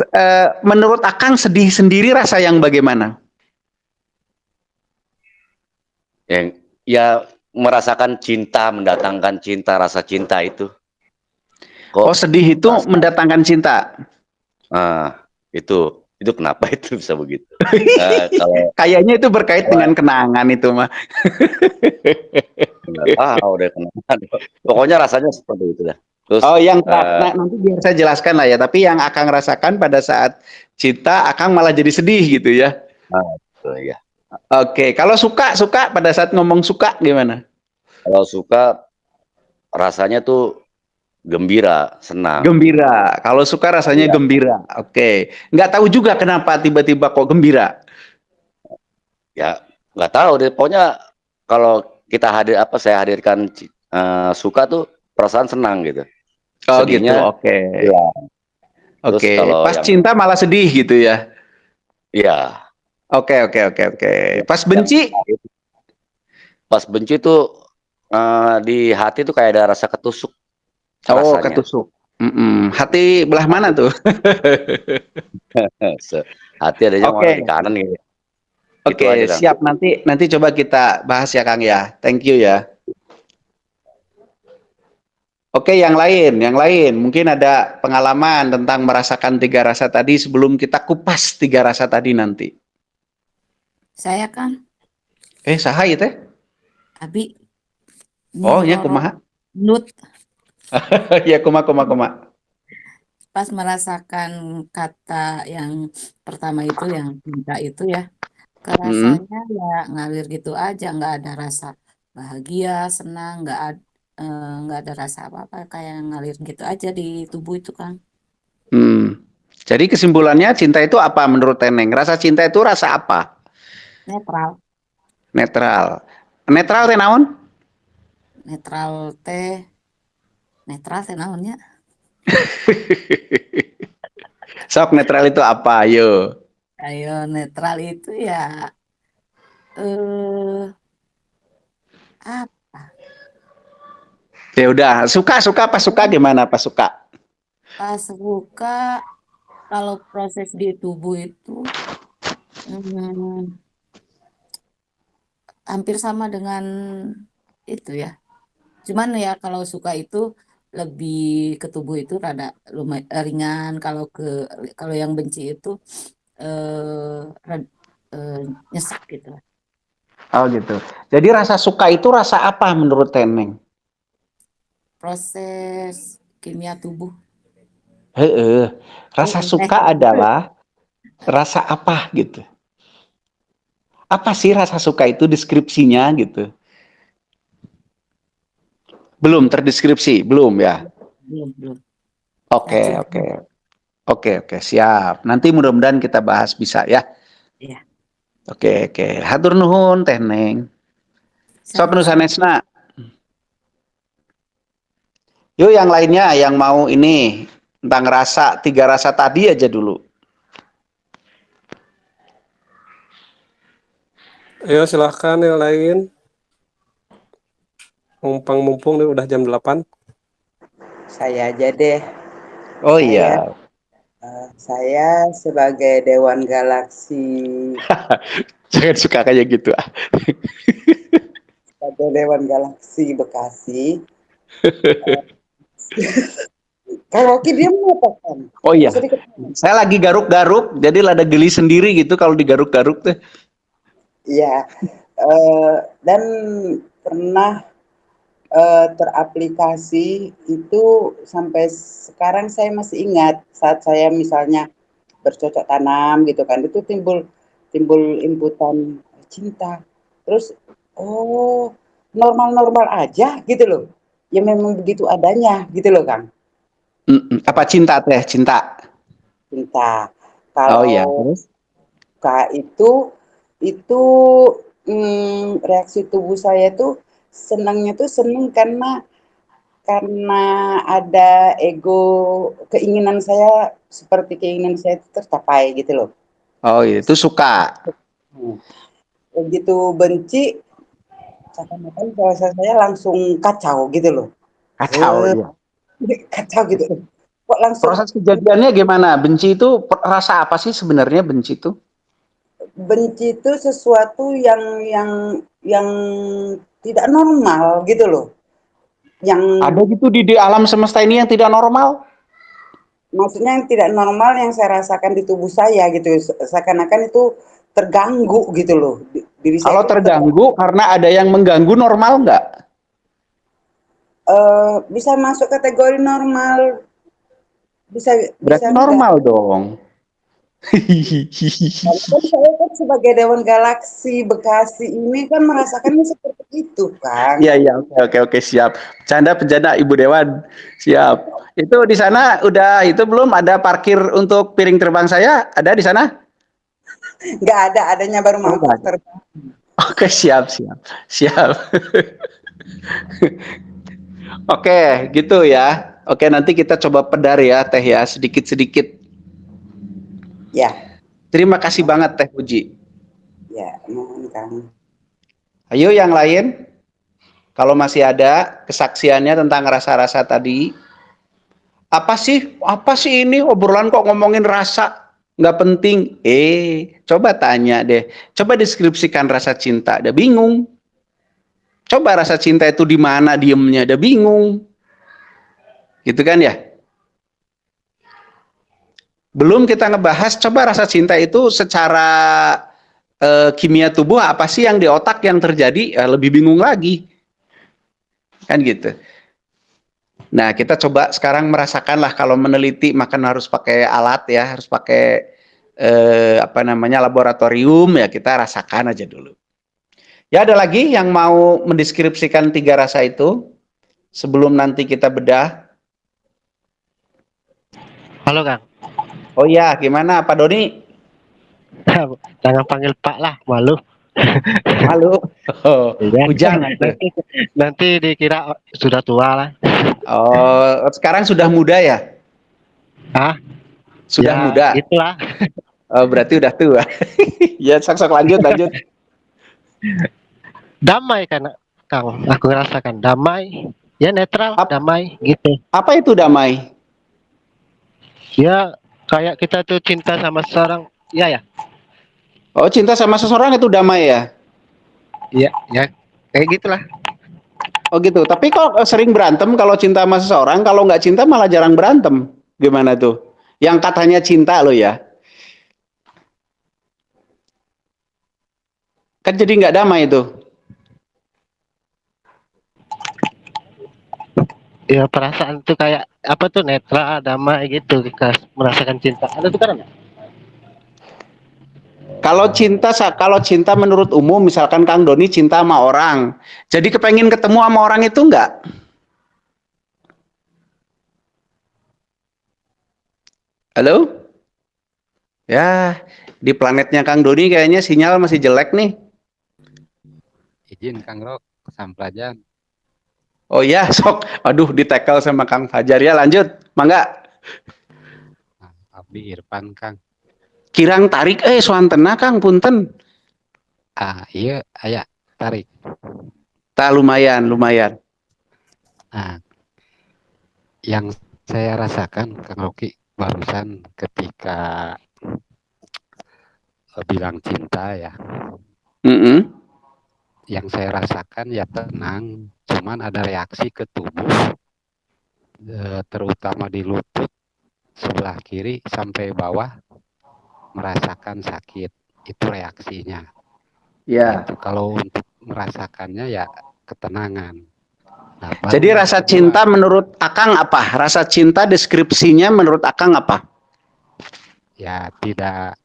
menurut Akang sedih sendiri rasa yang bagaimana? yang ya merasakan cinta, mendatangkan cinta, rasa cinta itu. Oh, sedih itu mendatangkan cinta. Itu kenapa itu bisa begitu? Kayaknya itu berkait dengan kenangan itu mah. Udah kenangan. Pokoknya rasanya seperti itu dah. Terus, yang nanti biar saya jelaskan lah ya. Tapi yang Akang rasakan pada saat cinta, Akang malah jadi sedih gitu ya. Betul, ya. Oke, kalau suka pada saat ngomong suka gimana? Kalau suka rasanya tuh gembira, senang. Gembira. Kalau suka rasanya Iya. gembira. Oke. Nggak tahu juga kenapa tiba-tiba kok gembira. Ya, nggak tahu deh. Pokoknya kalau kita saya hadirkan suka tuh perasaan senang gitu. Oh gitu. Sedihnya, Oke. ya. Terus Oke. kalau Pas yang, cinta malah sedih gitu ya. ya, Oke. Pas yang benci? pas benci tuh di hati tuh kayak ada rasa ketusuk Oh, rasanya. ketusuk. Hati belah mana tuh? Hati adanya malah di Oke. kanan gitu. Gitu aja, Oke, Kang. siap. Nanti coba kita bahas ya, Kang ya. Thank you ya. Oke, yang lain. Mungkin ada pengalaman tentang merasakan tiga rasa tadi sebelum kita kupas tiga rasa tadi nanti. Saya kan, Saha ieu teh? Abi, Oh, ya Nyiroro, kumaha? Nut, Ya kumaha. pas merasakan kata yang pertama itu, yang cinta itu ya, Mm-mm. kerasanya ya ngalir gitu aja, nggak ada rasa bahagia, senang, nggak ada rasa apa-apa, kayak ngalir gitu aja di tubuh itu kan. Hmm. Jadi kesimpulannya cinta itu apa menurut Teneng? Rasa cinta itu rasa apa? Netral, Netral. Netral teh naon? netral teh, netral teh naonnya. Sok netral itu apa? Ayo. Ayo netral itu ya eh apa? Ya udah, suka pas suka gimana pas suka? Pas buka kalau proses di tubuh itu hmm, hampir sama dengan itu ya. Cuman ya kalau suka itu lebih ke tubuh itu rada lumayan ringan. Kalau yang benci itu nyesek gitu. Oh gitu. Jadi rasa suka itu rasa apa menurut Teneng? Proses kimia tubuh. Heeh. Rasa Eh, suka adalah rasa apa gitu. Apa sih rasa suka itu deskripsinya gitu? Belum terdeskripsi, belum ya? belum. Oke, Racun. oke. Oke, siap. Nanti mudah-mudahan kita bahas bisa ya. Ya, Oke. Hatur nuhun Teh Neng. Sop nu sama-sama. sanesna. Yuk yang lainnya yang mau ini tentang rasa, tiga rasa tadi aja dulu. Ayo silahkan yang lain. Mumpung nih udah jam 8. Saya aja deh. Oh Saya iya. saya sebagai Dewan Galaksi, Jangan suka kayak gitu. sebagai Dewan Galaksi Bekasi. Kalau Oki dia mengatakan, Oh nggak iya. usah diketahui. Saya lagi garuk-garuk, jadi lada geli sendiri gitu kalau digaruk-garuk tuh. Iya, dan pernah teraplikasi itu sampai sekarang saya masih ingat saat saya misalnya bercocok tanam gitu kan, itu timbul timbul inputan cinta. Terus, oh, normal-normal aja gitu loh. Ya memang begitu adanya gitu loh, Kang, Apa cinta teh? Cinta. cinta. Oh iya. Kalau Terus? suka itu, reaksi tubuh saya tuh senangnya tuh seneng karena ada ego, keinginan saya seperti keinginan saya itu tercapai gitu loh. Oh iya, itu suka. Hmm. Begitu benci, seakan-akan puasa saya langsung kacau gitu loh. Kacau ya. Kacau gitu. Kok langsung Proses kejadiannya gimana? Benci itu rasa apa sih sebenarnya benci itu? benci itu sesuatu yang tidak normal gitu loh. Yang Ada gitu di alam semesta ini yang tidak normal? maksudnya yang tidak normal yang saya rasakan di tubuh saya gitu. Seakan-akan itu terganggu gitu loh. Diri saya Kalau itu terganggu karena ada yang mengganggu normal nggak? bisa masuk kategori normal, bisa bisa Berarti enggak. normal dong. Karena kan saya kan sebagai Dewan Galaksi Bekasi ini kan merasakannya seperti itu, Kang. Iya, iya, oke, siap. Bercanda Ibu Dewan. Siap. Itu di sana udah itu belum ada parkir untuk piring terbang saya? Ada di sana? Nggak ada, adanya baru Oh, nggak mangkok ada. terbang. Oke, siap. Oke, gitu ya. Oke, nanti kita coba pedar ya, Teh ya, sedikit-sedikit. Ya, Terima kasih banget Teh Puji. ya, mohon Kang. Ayo yang lain, kalau masih ada kesaksiannya tentang rasa-rasa tadi. Apa sih? Apa sih ini obrolan kok ngomongin rasa? Nggak penting. Coba tanya deh. Coba deskripsikan rasa cinta. Udah bingung. Coba rasa cinta itu di mana diemnya? Udah bingung. Gitu kan ya? Belum kita ngebahas, coba rasa cinta itu secara kimia tubuh apa sih yang di otak yang terjadi? Lebih bingung lagi. Kan gitu. Nah, kita coba sekarang merasakanlah kalau meneliti makan harus pakai alat ya, harus pakai laboratorium ya, kita rasakan aja dulu. Ya, ada lagi yang mau mendeskripsikan 3 rasa itu sebelum nanti kita bedah? Halo Kang. Oh iya, gimana Pak Doni? Jangan panggil Pak lah, malu. Malu? Oh, Iya. Ujang itu. Nanti dikira sudah tua lah. Oh, sekarang sudah muda ya? Ah, Sudah ya, muda. gitulah. Oh, berarti udah tua. Ya, sok lanjut. Damai kan, Kang. Aku rasakan damai. Ya netral, damai gitu. Apa itu damai? Ya kayak kita tuh cinta sama seseorang. Ya. Oh, cinta sama seseorang itu damai ya? Iya, ya. Kayak gitulah. Oh gitu. Tapi kok sering berantem kalau cinta sama seseorang, kalau nggak cinta malah jarang berantem. Gimana tuh? Yang katanya cinta lo ya. Kan jadi nggak damai itu. Ya perasaan tuh kayak apa tuh netral, damai gitu. Kita merasakan cinta. Ada tuh kan? Kalau cinta menurut umum, misalkan Kang Doni cinta sama orang, jadi kepengen ketemu sama orang itu nggak? Halo? Ya, di planetnya Kang Doni kayaknya sinyal masih jelek nih. Izin Kang Rok, kesamplajan. Oh iya, sok. Aduh, ditekel sama Kang Fajar ya. Lanjut, mangga. Nah, Abdi Irfan Kang. Kirang tarik, suantena Kang, punten. Iya, aya tarik. Lumayan. Nah, yang saya rasakan Kang Roki barusan ketika bilang cinta ya. Yang saya rasakan ya tenang, cuman ada reaksi ke tubuh, terutama di lutut sebelah kiri sampai bawah merasakan sakit. Itu reaksinya. Ya. Itu kalau untuk merasakannya ya ketenangan. Nah, Jadi rasa cinta menurut Akang apa? Rasa cinta deskripsinya menurut Akang apa? Ya tidak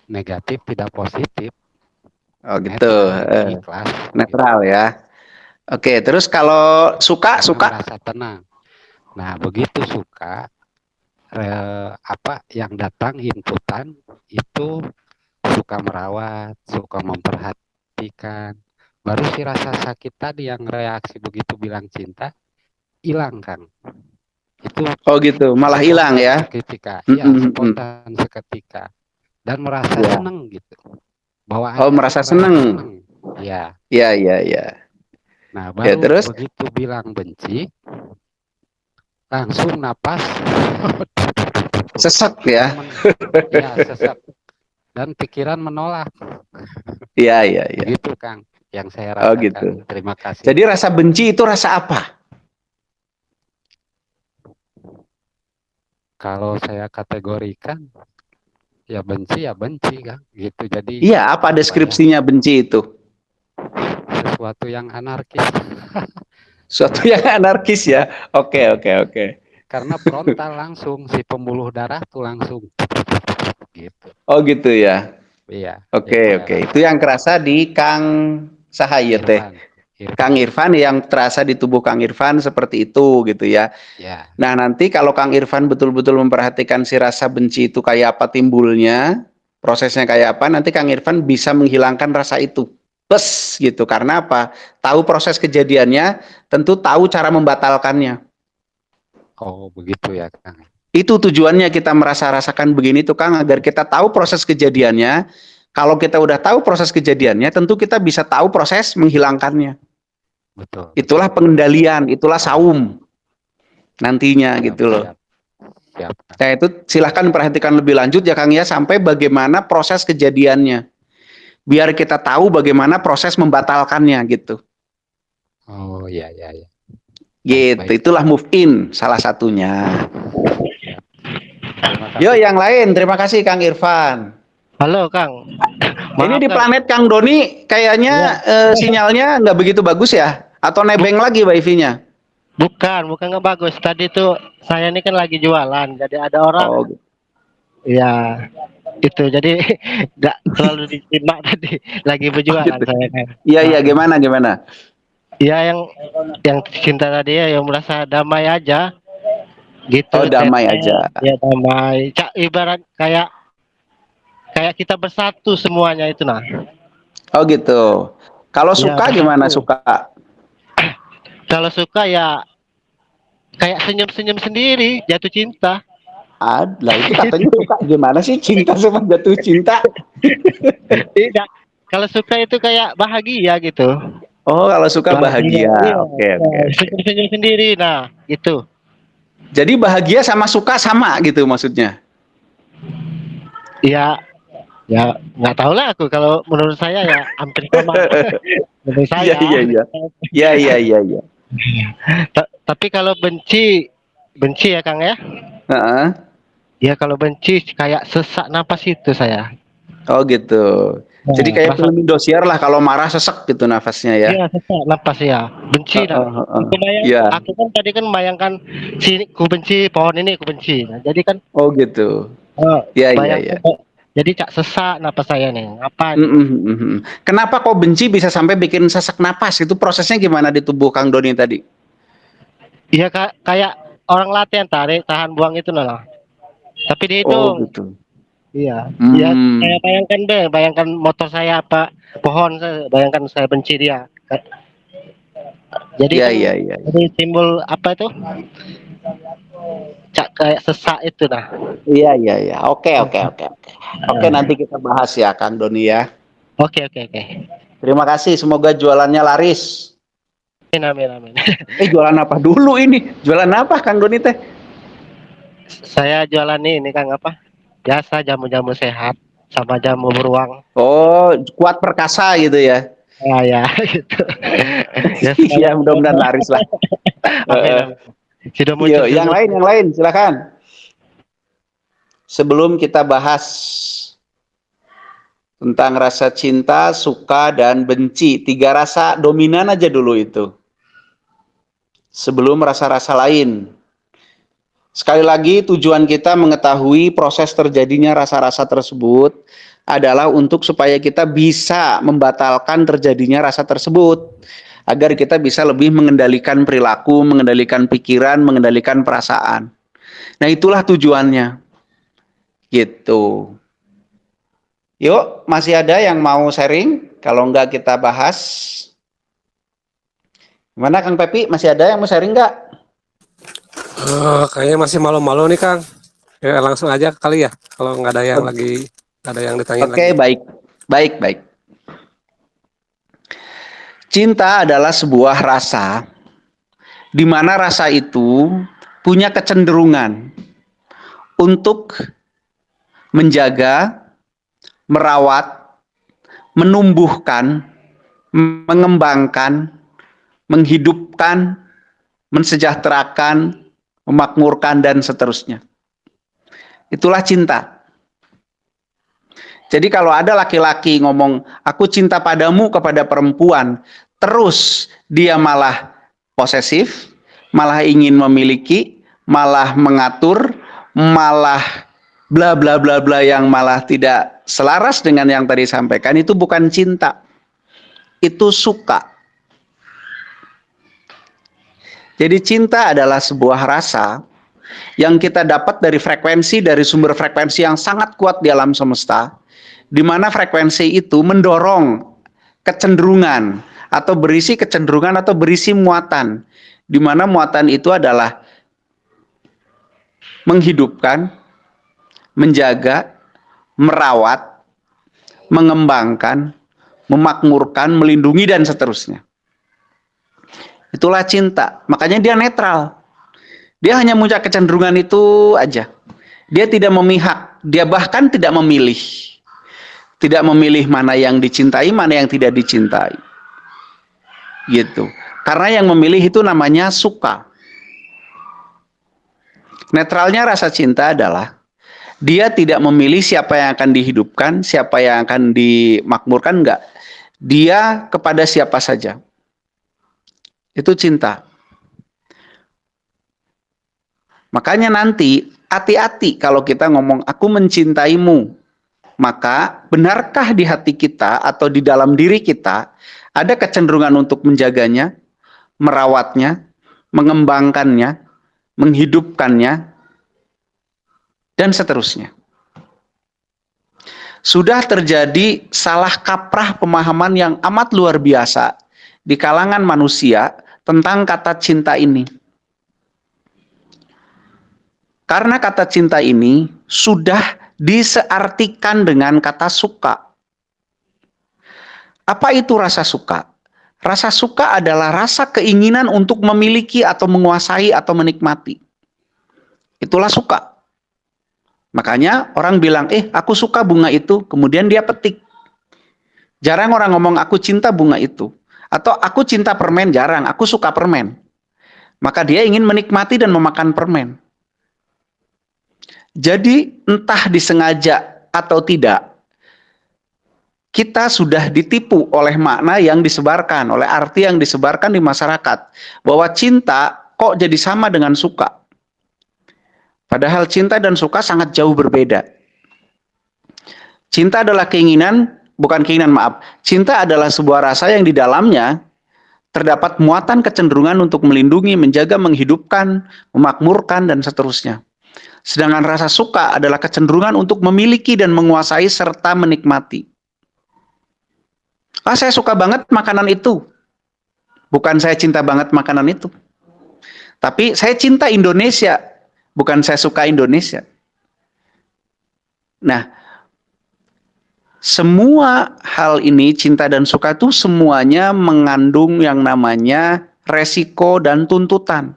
negatif, tidak positif. Oh gitu. Ikhlas. Netral gitu. Ya. Oke, terus kalau suka. Merasa tenang. Nah, begitu suka, yang datang inputan itu suka merawat, suka memperhatikan. Baru si rasa sakit tadi yang reaksi begitu bilang cinta hilang Kang. Itu oh gitu, malah hilang ya. Seketika, ya spontan seketika dan merasa seneng gitu. Bawaannya merasa seneng. Ya. Iya. Nah, baru terus begitu bilang benci, langsung napas sesek ya. Ya, sesek. Dan pikiran menolak. Iya. Gitu Kang, yang saya rasakan. Oh gitu. Terima kasih. Jadi rasa benci itu rasa apa? Kalau saya kategorikan ya benci Kang, gitu. Jadi iya, apa deskripsinya benci itu? Sesuatu yang anarkis. Sesuatu yang anarkis ya. Oke. Karena frontal langsung si pembuluh darah tuh langsung gitu. Oh gitu ya. Iya, Oke, yang saya oke. Itu rasakan. yang kerasa di Kang Sahaya teh. Irfan, Kang Irfan, Irfan yang terasa di tubuh Kang Irfan seperti itu gitu ya. ya, Nah, nanti kalau Kang Irfan betul-betul memperhatikan si rasa benci itu kayak apa timbulnya, prosesnya kayak apa, nanti Kang Irfan bisa menghilangkan rasa itu. Plus gitu. Karena apa? Tahu proses kejadiannya, tentu tahu cara membatalkannya. oh begitu ya Kang. Itu tujuannya kita rasakan begini tuh Kang, agar kita tahu proses kejadiannya. Kalau kita udah tahu proses kejadiannya, tentu kita bisa tahu proses menghilangkannya. Betul, Itulah betul. pengendalian, itulah saum nantinya Siap, gitu loh. siap, siap, Kang. Nah itu silahkan perhatikan lebih lanjut ya Kang ya, sampai bagaimana proses kejadiannya. Biar kita tahu bagaimana proses membatalkannya gitu. Oh iya, iya, iya. Gitu, Baik, baik. itulah move in salah satunya. Siap. Terima Yo kasih. yang lain, terima kasih Kang Irfan. Halo Kang. Ini Maaf di Kang. planet Kang Doni kayaknya sinyalnya nggak begitu bagus ya? Atau nebeng lagi wifi-nya? Bukan nggak bagus. Tadi tuh saya ini kan lagi jualan, jadi ada orang, Oh, gitu. ya itu jadi nggak terlalu disimak tadi. Lagi Oh, berjualan gitu. saya kan. Iya iya gimana gimana? Ya yang cinta tadi ya, yang merasa damai aja, gitu. Oh damai Teteh, aja. ya damai. Ibarat kayak kayak kita bersatu semuanya itu nah. Oh gitu. Kalau Ya suka gimana bersatu. suka? Kalau suka ya kayak senyum-senyum sendiri, jatuh cinta. Lah itu katanya suka gimana sih cinta sama jatuh cinta? Tidak. Kalau suka itu kayak bahagia gitu. Oh kalau suka Bahagia, bahagia. iya. Oke Ya, oke oke. senyum-senyum sendiri, nah gitu. Jadi bahagia sama suka sama gitu maksudnya? Ya, ya nggak tahu lah aku. Kalau menurut saya ya hampir sama. Menurut Iya saya. iya iya. Iya iya iya iya. Tapi kalau benci, benci ya Kang ya. Heeh. Ya kalau benci kayak sesak napas itu saya. Oh gitu. Jadi Nah, kayak perasaan, film Indosiar lah kalau marah sesek gitu nafasnya ya. iya sesak napas ya. Benci nah. Heeh, heeh. Kebayang, Iya. aku kan tadi kan bayangkan sini ku benci, pohon ini ku benci. Nah, jadi kan Oh gitu. Iya iya iya. bayangkan kok, jadi cak sesak napas saya nih. Apa Mm, nih? mm, mm, mm. Kenapa kok benci bisa sampai bikin sesak napas? Itu prosesnya gimana di tubuh Kang Doni tadi? Iya kayak orang latihan tarik tahan buang itu loh. Tapi Oh dihitung. gitu. Iya. Ya saya Hmm. bayangkan deh, bayangkan motor saya apa pohon, saya bayangkan saya benci dia. Jadi Iya kan iya iya. jadi timbul apa itu? Cak kayak sesak itu nah. Iya iya iya. Oke oke oke oke. Oke nanti kita bahas ya Kang Doni ya. Oke oke oke. Terima kasih. Semoga jualannya laris. Amin amin amin. Jualan apa dulu ini? Jualan apa Kang Doni teh? Saya jualan ini Kang apa? Biasa jamu-jamu sehat sama jamu beruang. Oh kuat perkasa gitu ya. Ya ya gitu. Ya Iya sekalian. mudah-mudahan laris lah. Amin amin. Sudah muncul Iya yang lain silakan. Sebelum kita bahas tentang rasa cinta, suka, dan benci. 3 rasa dominan aja dulu itu. Sebelum rasa-rasa lain. Sekali lagi tujuan kita mengetahui proses terjadinya rasa-rasa tersebut adalah untuk supaya kita bisa membatalkan terjadinya rasa tersebut. Agar kita bisa lebih mengendalikan perilaku, mengendalikan pikiran, mengendalikan perasaan. Nah itulah tujuannya. Gitu. Yuk, masih ada yang mau sharing? Kalau enggak kita bahas. Gimana Kang Pepi? Masih ada yang mau sharing enggak? Kayaknya masih malu-malu nih Kang. Ya langsung aja kali ya. Kalau nggak ada yang lagi, nggak ada yang ditanyain Oke, lagi. baik. Baik, baik. Cinta adalah sebuah rasa di mana rasa itu punya kecenderungan untuk menjaga, merawat, menumbuhkan, mengembangkan, menghidupkan, mensejahterakan, memakmurkan, dan seterusnya. Itulah cinta. Jadi kalau ada laki-laki ngomong, aku cinta padamu kepada perempuan, terus dia malah posesif, malah ingin memiliki, malah mengatur, malah bla bla bla bla yang malah tidak selaras dengan yang tadi sampaikan, itu bukan cinta, itu suka. Jadi cinta adalah sebuah rasa yang kita dapat dari frekuensi, dari sumber frekuensi yang sangat kuat di alam semesta, di mana frekuensi itu mendorong kecenderungan atau berisi kecenderungan atau berisi muatan, di mana muatan itu adalah menghidupkan, menjaga, merawat, mengembangkan, memakmurkan, melindungi, dan seterusnya. Itulah cinta. Makanya dia netral. Dia hanya punya kecenderungan itu aja. Dia tidak memihak. Dia bahkan tidak memilih. Tidak memilih mana yang dicintai, mana yang tidak dicintai. Gitu. Karena yang memilih itu namanya suka. Netralnya rasa cinta adalah dia tidak memilih siapa yang akan dihidupkan, siapa yang akan dimakmurkan, enggak. Dia kepada siapa saja. Itu cinta. Makanya nanti hati-hati kalau kita ngomong aku mencintaimu. Maka benarkah di hati kita atau di dalam diri kita ada kecenderungan untuk menjaganya, merawatnya, mengembangkannya, menghidupkannya, dan seterusnya. Sudah terjadi salah kaprah pemahaman yang amat luar biasa di kalangan manusia tentang kata cinta ini. Karena kata cinta ini sudah diseartikan dengan kata suka. Apa itu rasa suka? Rasa suka adalah rasa keinginan untuk memiliki atau menguasai atau menikmati. Itulah suka. Makanya orang bilang, aku suka bunga itu, kemudian dia petik. Jarang orang ngomong aku cinta bunga itu. Atau aku cinta permen, jarang, aku suka permen. Maka dia ingin menikmati dan memakan permen. Jadi entah disengaja atau tidak, kita sudah ditipu oleh makna yang disebarkan, oleh arti yang disebarkan di masyarakat. Bahwa cinta kok jadi sama dengan suka. Padahal cinta dan suka sangat jauh berbeda. Cinta adalah keinginan, bukan keinginan, maaf. Cinta adalah sebuah rasa yang di dalamnya terdapat muatan kecenderungan untuk melindungi, menjaga, menghidupkan, memakmurkan, dan seterusnya. Sedangkan rasa suka adalah kecenderungan untuk memiliki dan menguasai serta menikmati. Saya suka banget makanan itu. Bukan saya cinta banget makanan itu. Tapi saya cinta Indonesia. Bukan saya suka Indonesia. Nah, semua hal ini, cinta dan suka itu semuanya mengandung yang namanya resiko dan tuntutan.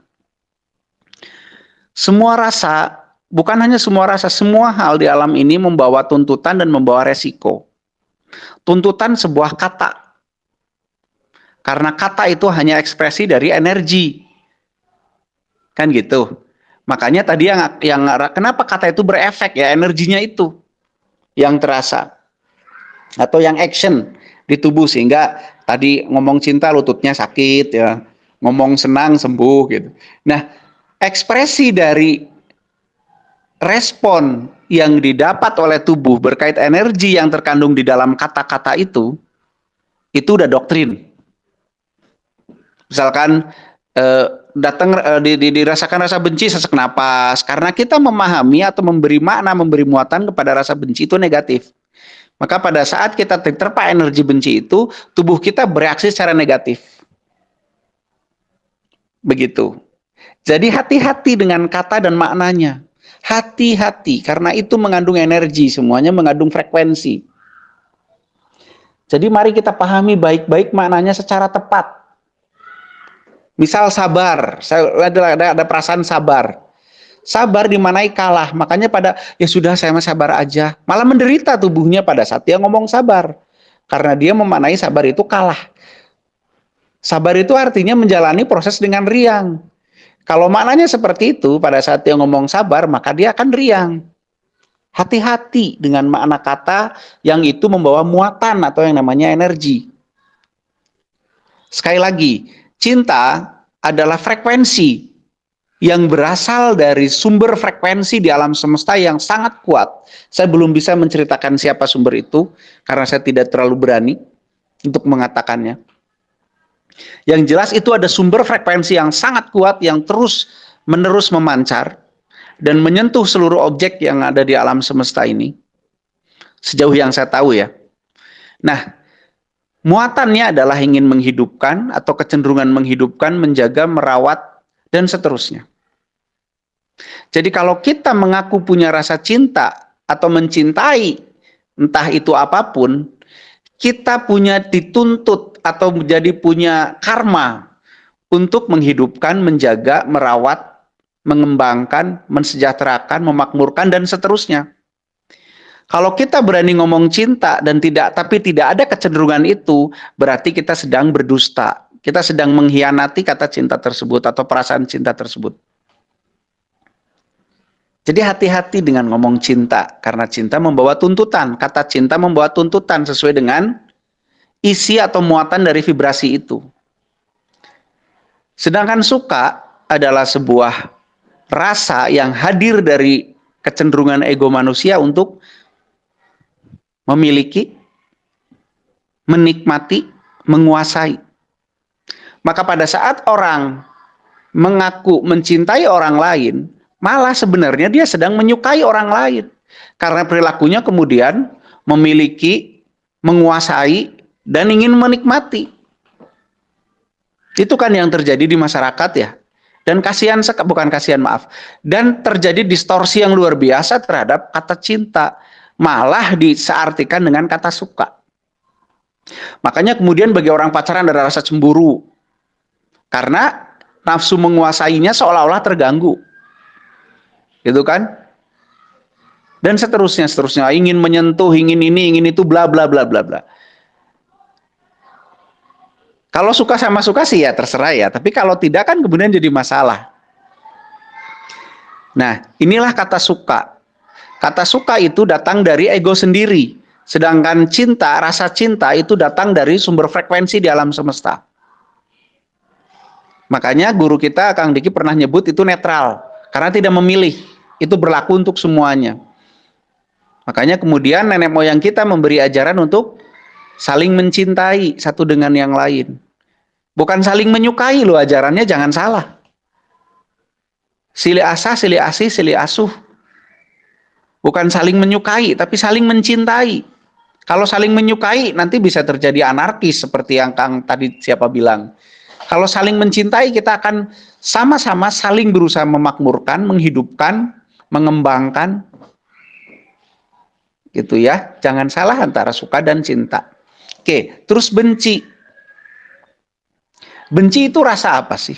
Semua rasa, bukan hanya semua rasa, semua hal di alam ini membawa tuntutan dan membawa resiko. Tuntutan sebuah kata. Karena kata itu hanya ekspresi dari energi. Kan gitu. Makanya tadi yang kenapa kata itu berefek ya, energinya itu yang terasa. Atau yang action di tubuh, sehingga tadi ngomong cinta lututnya sakit ya, ngomong senang sembuh gitu. Nah, ekspresi dari respon yang didapat oleh tubuh berkait energi yang terkandung di dalam kata-kata itu udah doktrin. Misalkan dirasakan rasa benci, sesak napas, karena kita memahami atau memberi makna, memberi muatan kepada rasa benci itu negatif. Maka pada saat kita terpa energi benci itu, tubuh kita bereaksi secara negatif. Begitu. Jadi hati-hati dengan kata dan maknanya. Hati-hati, karena itu mengandung energi, semuanya mengandung frekuensi. Jadi mari kita pahami baik-baik maknanya secara tepat. Misal sabar, ada perasaan sabar. Sabar dimanai kalah, makanya ya sudah saya mah sabar aja. Malah menderita tubuhnya pada saat dia ngomong sabar. Karena dia memaknai sabar itu kalah. Sabar itu artinya menjalani proses dengan riang. Kalau maknanya seperti itu, pada saat dia ngomong sabar, maka dia akan riang. Hati-hati dengan makna kata yang itu membawa muatan atau yang namanya energi. Sekali lagi, cinta adalah frekuensi yang berasal dari sumber frekuensi di alam semesta yang sangat kuat. Saya belum bisa menceritakan siapa sumber itu karena saya tidak terlalu berani untuk mengatakannya. Yang jelas itu ada sumber frekuensi yang sangat kuat yang terus menerus memancar dan menyentuh seluruh objek yang ada di alam semesta ini. Sejauh yang saya tahu ya. Nah, muatannya adalah ingin menghidupkan atau kecenderungan menghidupkan, menjaga, merawat, dan seterusnya. Jadi kalau kita mengaku punya rasa cinta atau mencintai, entah itu apapun, kita punya dituntut atau menjadi punya karma untuk menghidupkan, menjaga, merawat, mengembangkan, mensejahterakan, memakmurkan, dan seterusnya. Kalau kita berani ngomong cinta tapi tidak ada kecenderungan itu, berarti kita sedang berdusta. Kita sedang mengkhianati kata cinta tersebut atau perasaan cinta tersebut. Jadi hati-hati dengan ngomong cinta, karena cinta membawa tuntutan. Kata cinta membawa tuntutan sesuai dengan isi atau muatan dari vibrasi itu. Sedangkan suka adalah sebuah rasa yang hadir dari kecenderungan ego manusia untuk memiliki, menikmati, menguasai. Maka pada saat orang mengaku mencintai orang lain, malah sebenarnya dia sedang menyukai orang lain. Karena perilakunya kemudian memiliki, menguasai, dan ingin menikmati. Itu kan yang terjadi di masyarakat ya. Dan dan terjadi distorsi yang luar biasa terhadap kata cinta. Malah diseartikan dengan kata suka. Makanya kemudian bagi orang pacaran ada rasa cemburu. Karena nafsu menguasainya seolah-olah terganggu. Gitu kan? Dan seterusnya. Ingin menyentuh, ingin ini, ingin itu, bla bla bla bla bla. Kalau suka sama suka sih ya terserah ya. Tapi kalau tidak kan kemudian jadi masalah. Nah, inilah kata suka. Kata suka itu datang dari ego sendiri. Sedangkan cinta, rasa cinta itu datang dari sumber frekuensi di alam semesta. Makanya guru kita, Kang Diki pernah nyebut itu netral. Karena tidak memilih. Itu berlaku untuk semuanya. Makanya kemudian nenek moyang kita memberi ajaran untuk saling mencintai satu dengan yang lain. Bukan saling menyukai loh ajarannya, jangan salah. Silih asah, silih asih, silih asuh. Bukan saling menyukai, tapi saling mencintai. Kalau saling menyukai, nanti bisa terjadi anarkis seperti yang Kang tadi siapa bilang. Kalau saling mencintai, kita akan sama-sama saling berusaha memakmurkan, menghidupkan, mengembangkan. Gitu ya. Jangan salah antara suka dan cinta. Oke, terus benci. Benci itu rasa apa sih?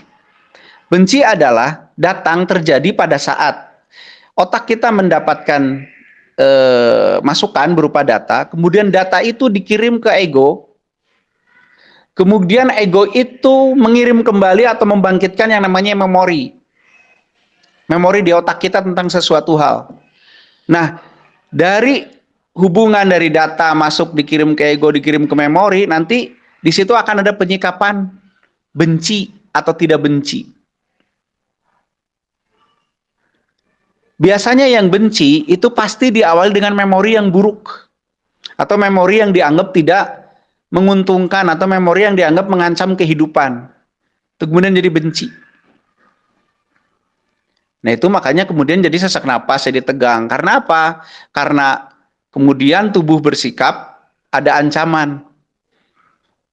Benci adalah datang terjadi pada saat otak kita mendapatkan masukan berupa data, kemudian data itu dikirim ke ego, kemudian ego itu mengirim kembali atau membangkitkan yang namanya memori. Memori di otak kita tentang sesuatu hal. Nah, dari hubungan dari data masuk dikirim ke ego, dikirim ke memori, nanti di situ akan ada penyikapan benci atau tidak benci. Biasanya yang benci itu pasti diawali dengan memori yang buruk. Atau memori yang dianggap tidak menguntungkan. Atau memori yang dianggap mengancam kehidupan. Itu kemudian jadi benci. Nah itu makanya kemudian jadi sesak napas, jadi tegang. Karena apa? Karena kemudian tubuh bersikap ada ancaman.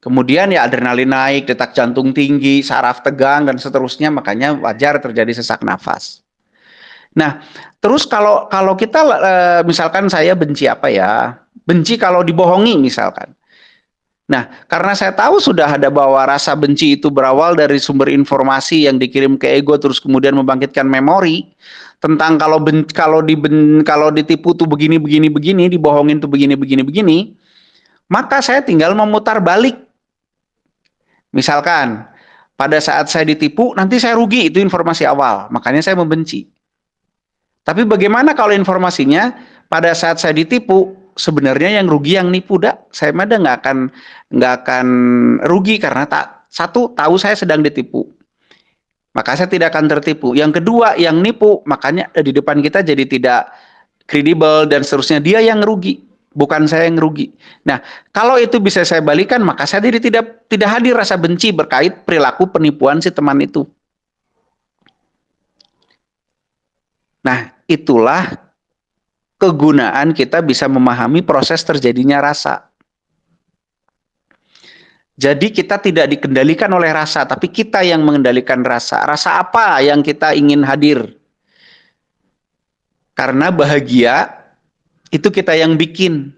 Kemudian ya adrenalin naik, detak jantung tinggi, saraf tegang, dan seterusnya. Makanya wajar terjadi sesak nafas. Nah, terus kalau kita misalkan saya benci apa ya? Benci kalau dibohongi misalkan. Nah, karena saya tahu sudah ada bahwa rasa benci itu berawal dari sumber informasi yang dikirim ke ego terus kemudian membangkitkan memori tentang kalau ditipu tuh begini, dibohongin tuh begini, maka saya tinggal memutar balik. Misalkan pada saat saya ditipu nanti saya rugi, itu informasi awal, makanya saya membenci. Tapi bagaimana kalau informasinya pada saat saya ditipu sebenarnya yang rugi yang nipu, saya mah nggak akan rugi karena tahu saya sedang ditipu. maka saya tidak akan tertipu. Yang kedua, yang nipu, makanya di depan kita jadi tidak kredibel dan seterusnya. Dia yang rugi, bukan saya yang rugi. Nah, kalau itu bisa saya balikan, maka saya jadi tidak hadir rasa benci berkait perilaku penipuan si teman itu. Nah, itulah kegunaan kita bisa memahami proses terjadinya rasa. Jadi kita tidak dikendalikan oleh rasa, tapi kita yang mengendalikan rasa. Rasa apa yang kita ingin hadir? Karena bahagia itu kita yang bikin.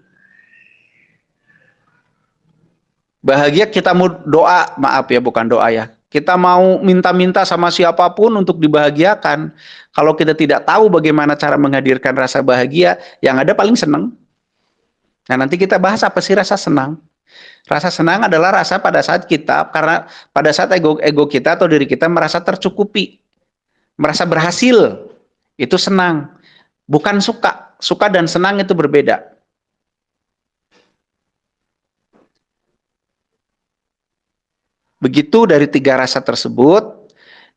Bahagia kita mau doa, maaf ya bukan doa ya. Kita mau minta-minta sama siapapun untuk dibahagiakan. Kalau kita tidak tahu bagaimana cara menghadirkan rasa bahagia, yang ada paling senang. Nah, nanti kita bahas apa sih rasa senang. Rasa senang adalah rasa pada saat kita, karena pada saat ego kita atau diri kita merasa tercukupi, merasa berhasil, itu senang. Bukan suka. Suka dan senang itu berbeda. Begitu dari 3 rasa tersebut,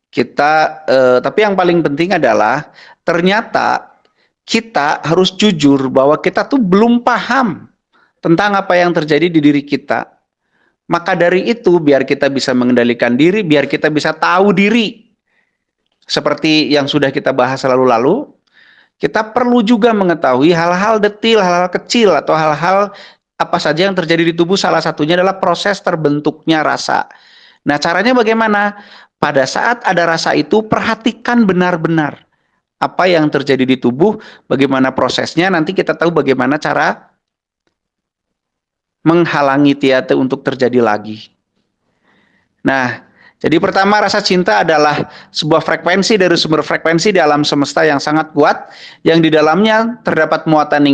kita, tapi yang paling penting adalah ternyata kita harus jujur bahwa kita tuh belum paham tentang apa yang terjadi di diri kita. Maka dari itu, biar kita bisa mengendalikan diri, biar kita bisa tahu diri, seperti yang sudah kita bahas lalu-lalu, kita perlu juga mengetahui hal-hal detil, hal-hal kecil, atau hal-hal apa saja yang terjadi di tubuh. Salah satunya adalah proses terbentuknya rasa. Nah, caranya bagaimana? Pada saat ada rasa itu, perhatikan benar-benar apa yang terjadi di tubuh, bagaimana prosesnya, nanti kita tahu bagaimana cara menghalangi tiate untuk terjadi lagi. Nah, jadi pertama, rasa cinta adalah sebuah frekuensi dari sumber frekuensi di alam semesta yang sangat kuat, yang di dalamnya terdapat muatan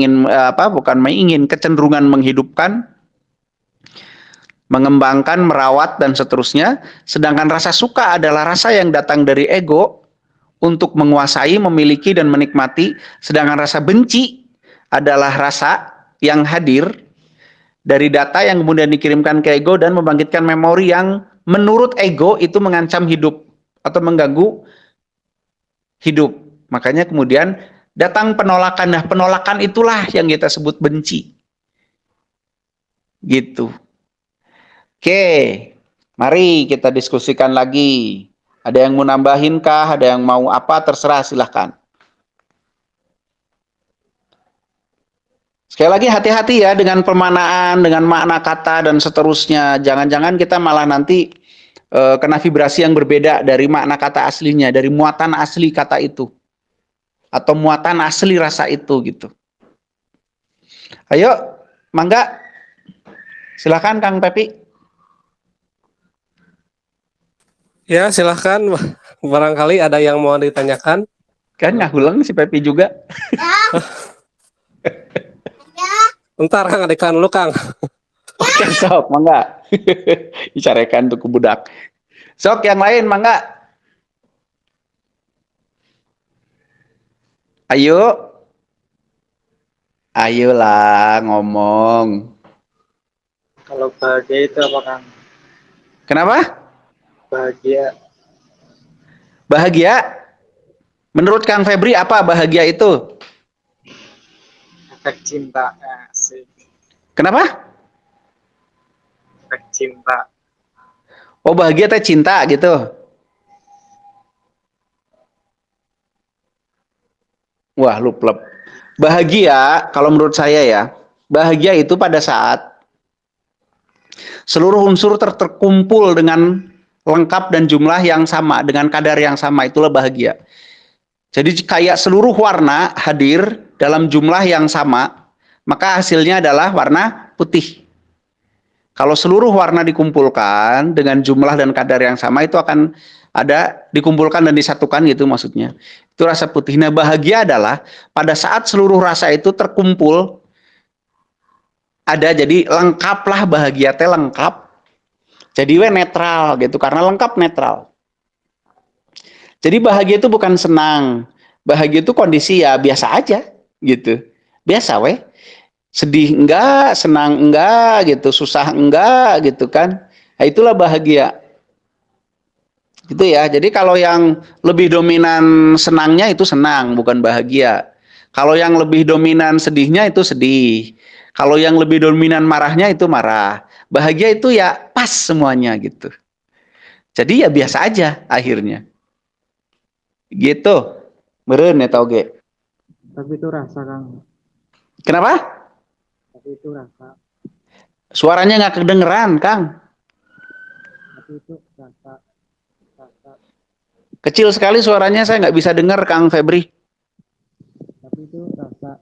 kecenderungan menghidupkan, mengembangkan, merawat, dan seterusnya. Sedangkan rasa suka adalah rasa yang datang dari ego untuk menguasai, memiliki, dan menikmati. Sedangkan rasa benci adalah rasa yang hadir dari data yang kemudian dikirimkan ke ego dan membangkitkan memori yang menurut ego itu mengancam hidup atau mengganggu hidup. Makanya kemudian datang penolakan. Nah, penolakan itulah yang kita sebut benci. Gitu. Oke, mari kita diskusikan lagi. Ada yang mau nambahin kah? Ada yang mau apa? Terserah, silahkan. Sekali lagi hati-hati ya dengan pemanaan, dengan makna kata dan seterusnya. Jangan-jangan kita malah nanti kena vibrasi yang berbeda dari makna kata aslinya, dari muatan asli kata itu. Atau muatan asli rasa itu gitu. Ayo, mangga. Silahkan Kang Pepi. Ya, silahkan. Barangkali ada yang mau ditanyakan. Kan ngahulang si Pepi juga. Ntar Kang, adekan dulu Kang. Oke, sok, mangga. Dicarekan tuh ke budak. Sok, yang lain, mangga. Ayo. Ayolah, ngomong. Kalau bahagia itu apa, Kang? Kenapa? Bahagia. Bahagia? Menurut Kang Febri, apa bahagia itu? Efek cinta. Asik. Kenapa? Efek cinta. Oh, bahagia teh cinta gitu. Wah, luplep. Bahagia, kalau menurut saya ya, bahagia itu pada saat seluruh unsur terkumpul dengan lengkap dan jumlah yang sama, dengan kadar yang sama, itulah bahagia. Jadi kayak seluruh warna hadir dalam jumlah yang sama, maka hasilnya adalah warna putih. Kalau seluruh warna dikumpulkan dengan jumlah dan kadar yang sama, itu akan ada dikumpulkan dan disatukan gitu maksudnya. Itu rasa putih. Nah, bahagia adalah pada saat seluruh rasa itu terkumpul, ada, jadi lengkaplah, bahagia teh lengkap. Jadi we netral gitu, karena lengkap netral. Jadi bahagia itu bukan senang. Bahagia itu kondisi ya biasa aja gitu. Biasa we. Sedih enggak, senang enggak gitu, susah enggak gitu kan. Nah, itulah bahagia. Gitu ya. Jadi kalau yang lebih dominan senangnya itu senang, bukan bahagia. Kalau yang lebih dominan sedihnya itu sedih. Kalau yang lebih dominan marahnya itu marah. Bahagia itu ya pas semuanya gitu. Jadi ya biasa aja akhirnya. Gitu. Meren ya toge. Tapi itu rasa, Kang. Kenapa? Tapi itu rasa. Suaranya nggak kedengeran, Kang. Tapi itu rasa. Kecil sekali suaranya, saya nggak bisa dengar, Kang Febri. Tapi itu rasa.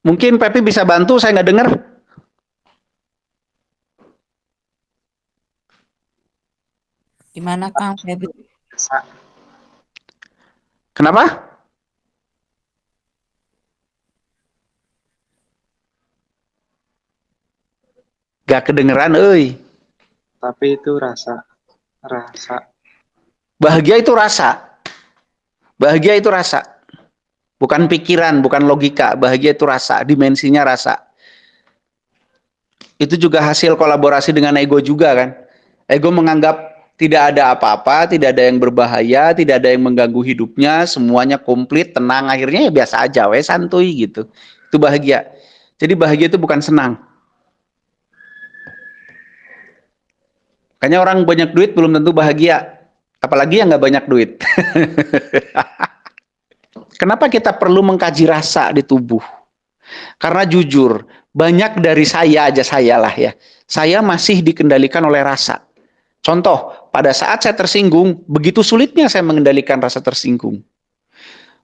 Mungkin Pepi bisa bantu, saya nggak dengar. Gimana Kang Febri? Rasa. Kenapa? Gak kedengeran, euy. Tapi itu rasa. Bahagia itu rasa. Bahagia itu rasa. Bukan pikiran, bukan logika. Bahagia itu rasa, dimensinya rasa. Itu juga hasil kolaborasi dengan ego juga kan. Ego menganggap tidak ada apa-apa, tidak ada yang berbahaya, tidak ada yang mengganggu hidupnya, semuanya komplit, tenang, akhirnya ya biasa aja, santuy gitu. Itu bahagia. Jadi bahagia itu bukan senang. Makanya orang banyak duit belum tentu bahagia. Apalagi yang nggak banyak duit. Kenapa kita perlu mengkaji rasa di tubuh? Karena jujur, banyak dari saya lah ya. Saya masih dikendalikan oleh rasa. Contoh, pada saat saya tersinggung, begitu sulitnya saya mengendalikan rasa tersinggung.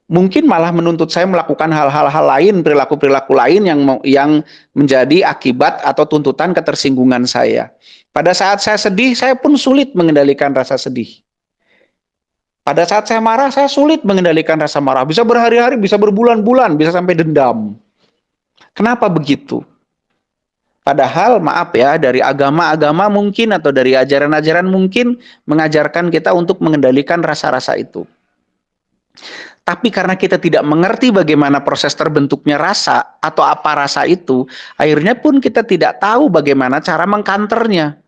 Mungkin malah menuntut saya melakukan hal-hal lain, perilaku-perilaku lain yang menjadi akibat atau tuntutan ketersinggungan saya. Pada saat saya sedih, saya pun sulit mengendalikan rasa sedih. Pada saat saya marah, saya sulit mengendalikan rasa marah. Bisa berhari-hari, bisa berbulan-bulan, bisa sampai dendam. Kenapa begitu? Padahal maaf ya, dari agama-agama mungkin atau dari ajaran-ajaran mungkin mengajarkan kita untuk mengendalikan rasa-rasa itu. Tapi karena kita tidak mengerti bagaimana proses terbentuknya rasa atau apa rasa itu, akhirnya pun kita tidak tahu bagaimana cara mengkanternya.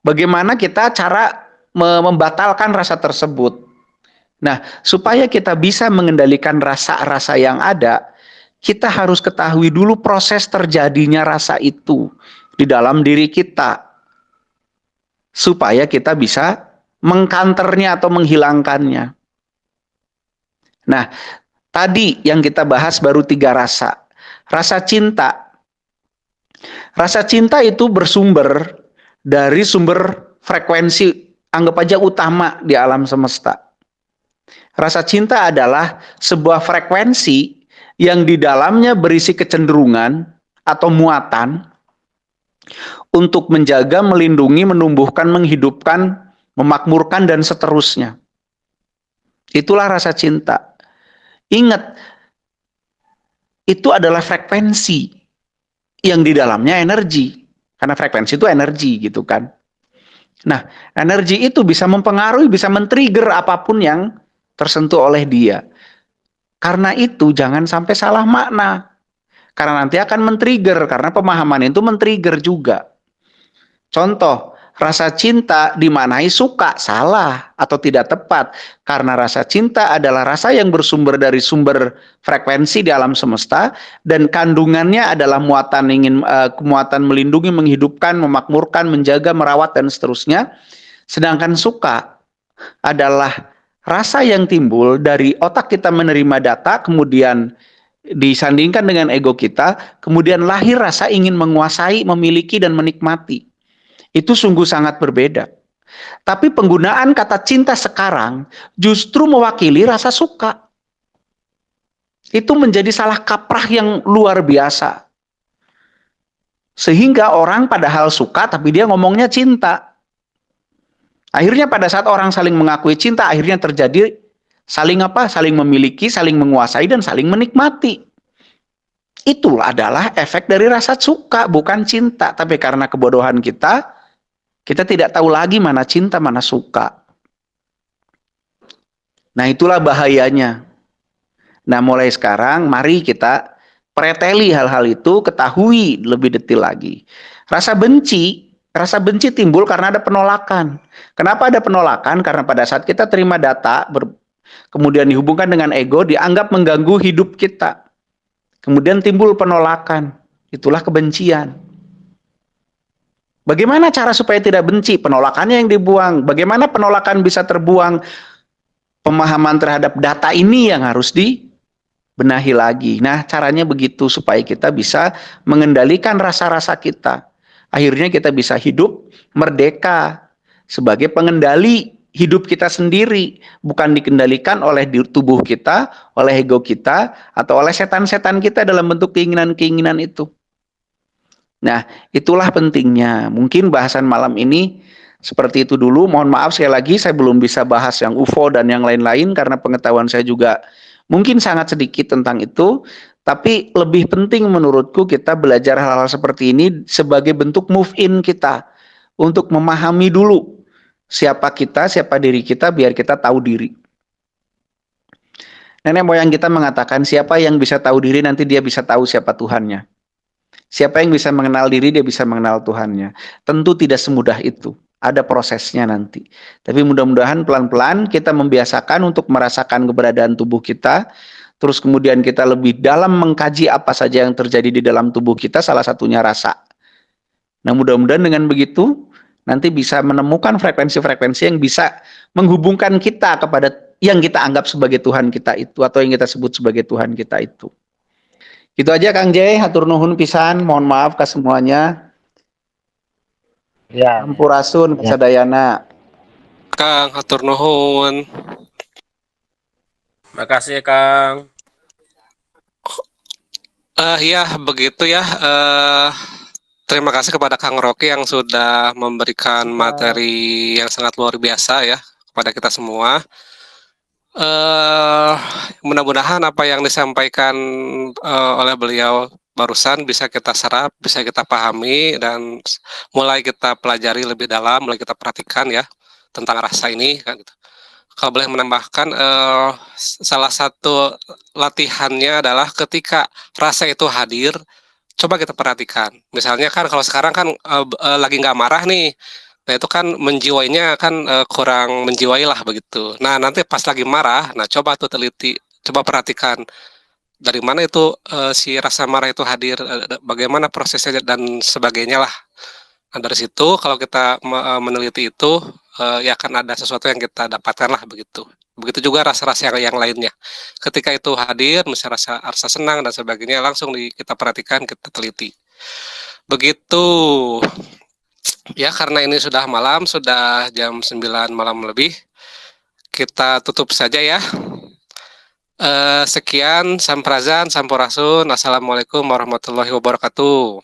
Bagaimana kita cara membatalkan rasa tersebut. Nah, supaya kita bisa mengendalikan rasa-rasa yang ada, kita harus ketahui dulu proses terjadinya rasa itu di dalam diri kita. Supaya kita bisa mengkanternya atau menghilangkannya. Nah, tadi yang kita bahas baru 3 rasa. Rasa cinta. Rasa cinta itu bersumber dari sumber frekuensi, anggap aja utama di alam semesta. Rasa cinta adalah sebuah frekuensi yang di dalamnya berisi kecenderungan atau muatan untuk menjaga, melindungi, menumbuhkan, menghidupkan, memakmurkan, dan seterusnya. Itulah rasa cinta. Ingat, itu adalah frekuensi yang di dalamnya energi. Karena frekuensi itu energi gitu kan. Nah, energi itu bisa mempengaruhi, bisa men-trigger apapun yang tersentuh oleh dia. Karena itu jangan sampai salah makna. Karena nanti akan men-trigger, karena pemahaman itu men-trigger juga. Contoh, rasa cinta dimaknai suka, salah atau tidak tepat. Karena rasa cinta adalah rasa yang bersumber dari sumber frekuensi di alam semesta dan kandungannya adalah muatan melindungi, menghidupkan, memakmurkan, menjaga, merawat dan seterusnya. Sedangkan suka adalah rasa yang timbul dari otak kita menerima data, kemudian disandingkan dengan ego kita, kemudian lahir rasa ingin menguasai, memiliki dan menikmati. Itu sungguh sangat berbeda. Tapi penggunaan kata cinta sekarang justru mewakili rasa suka. Itu menjadi salah kaprah yang luar biasa. Sehingga orang padahal suka tapi dia ngomongnya cinta. Akhirnya pada saat orang saling mengakui cinta, akhirnya terjadi saling memiliki, saling menguasai dan saling menikmati. Itu adalah efek dari rasa suka, bukan cinta. Tapi karena kebodohan kita tidak tahu lagi mana cinta, mana suka. Nah, itulah bahayanya. Nah, mulai sekarang mari kita preteli hal-hal itu, ketahui lebih detail lagi. Rasa benci Rasa benci timbul karena ada penolakan. Kenapa ada penolakan? Karena pada saat kita terima data, kemudian dihubungkan dengan ego, dianggap mengganggu hidup kita. Kemudian timbul penolakan. Itulah kebencian. Bagaimana cara supaya tidak benci? Penolakannya yang dibuang. Bagaimana penolakan bisa terbuang? Pemahaman terhadap data ini yang harus dibenahi lagi. Nah, caranya begitu supaya kita bisa mengendalikan rasa-rasa kita. Akhirnya kita bisa hidup merdeka sebagai pengendali hidup kita sendiri, bukan dikendalikan oleh tubuh kita, oleh ego kita, atau oleh setan-setan kita dalam bentuk keinginan-keinginan itu. Nah, itulah pentingnya. Mungkin bahasan malam ini seperti itu dulu. Mohon maaf sekali lagi saya belum bisa bahas yang UFO dan yang lain-lain karena pengetahuan saya juga mungkin sangat sedikit tentang itu. Tapi lebih penting menurutku kita belajar hal-hal seperti ini sebagai bentuk move in kita. Untuk memahami dulu siapa kita, siapa diri kita biar kita tahu diri. Nenek moyang kita mengatakan siapa yang bisa tahu diri nanti dia bisa tahu siapa Tuhannya. Siapa yang bisa mengenal diri, dia bisa mengenal Tuhannya. Tentu tidak semudah itu. Ada prosesnya nanti. Tapi mudah-mudahan pelan-pelan kita membiasakan untuk merasakan keberadaan tubuh kita. Terus kemudian kita lebih dalam mengkaji apa saja yang terjadi di dalam tubuh kita, salah satunya rasa. Nah, mudah-mudahan dengan begitu, nanti bisa menemukan frekuensi-frekuensi yang bisa menghubungkan kita kepada yang kita anggap sebagai Tuhan kita itu, atau yang kita sebut sebagai Tuhan kita itu. Gitu aja Kang J, hatur nuhun pisan, mohon maaf ke semuanya. Ya. Sampurasun kasadayana. Kang, hatur nuhun. Makasih Kang. Ya, begitu ya. Terima kasih kepada Kang Rocky yang sudah memberikan materi yang sangat luar biasa ya kepada kita semua. Mudah-mudahan apa yang disampaikan oleh beliau barusan bisa kita serap, bisa kita pahami, dan mulai kita pelajari lebih dalam, mulai kita perhatikan ya tentang rasa ini kan gitu. Kalau boleh menambahkan, salah satu latihannya adalah ketika rasa itu hadir, coba kita perhatikan. Misalnya kan kalau sekarang kan lagi nggak marah nih, nah itu kan menjiwainya kan kurang menjiwai lah begitu. Nah nanti pas lagi marah, nah coba tuh teliti, coba perhatikan dari mana itu si rasa marah itu hadir, bagaimana prosesnya dan sebagainya lah. Nah dari situ kalau kita meneliti itu ya akan ada sesuatu yang kita dapatkan lah begitu. Begitu juga rasa-rasa yang lainnya. Ketika itu hadir, misalnya rasa senang dan sebagainya, langsung kita perhatikan, kita teliti. Begitu. Ya, karena ini sudah malam, sudah jam 9 malam lebih. Kita tutup saja ya. Sekian, sampurasun, assalamualaikum warahmatullahi wabarakatuh.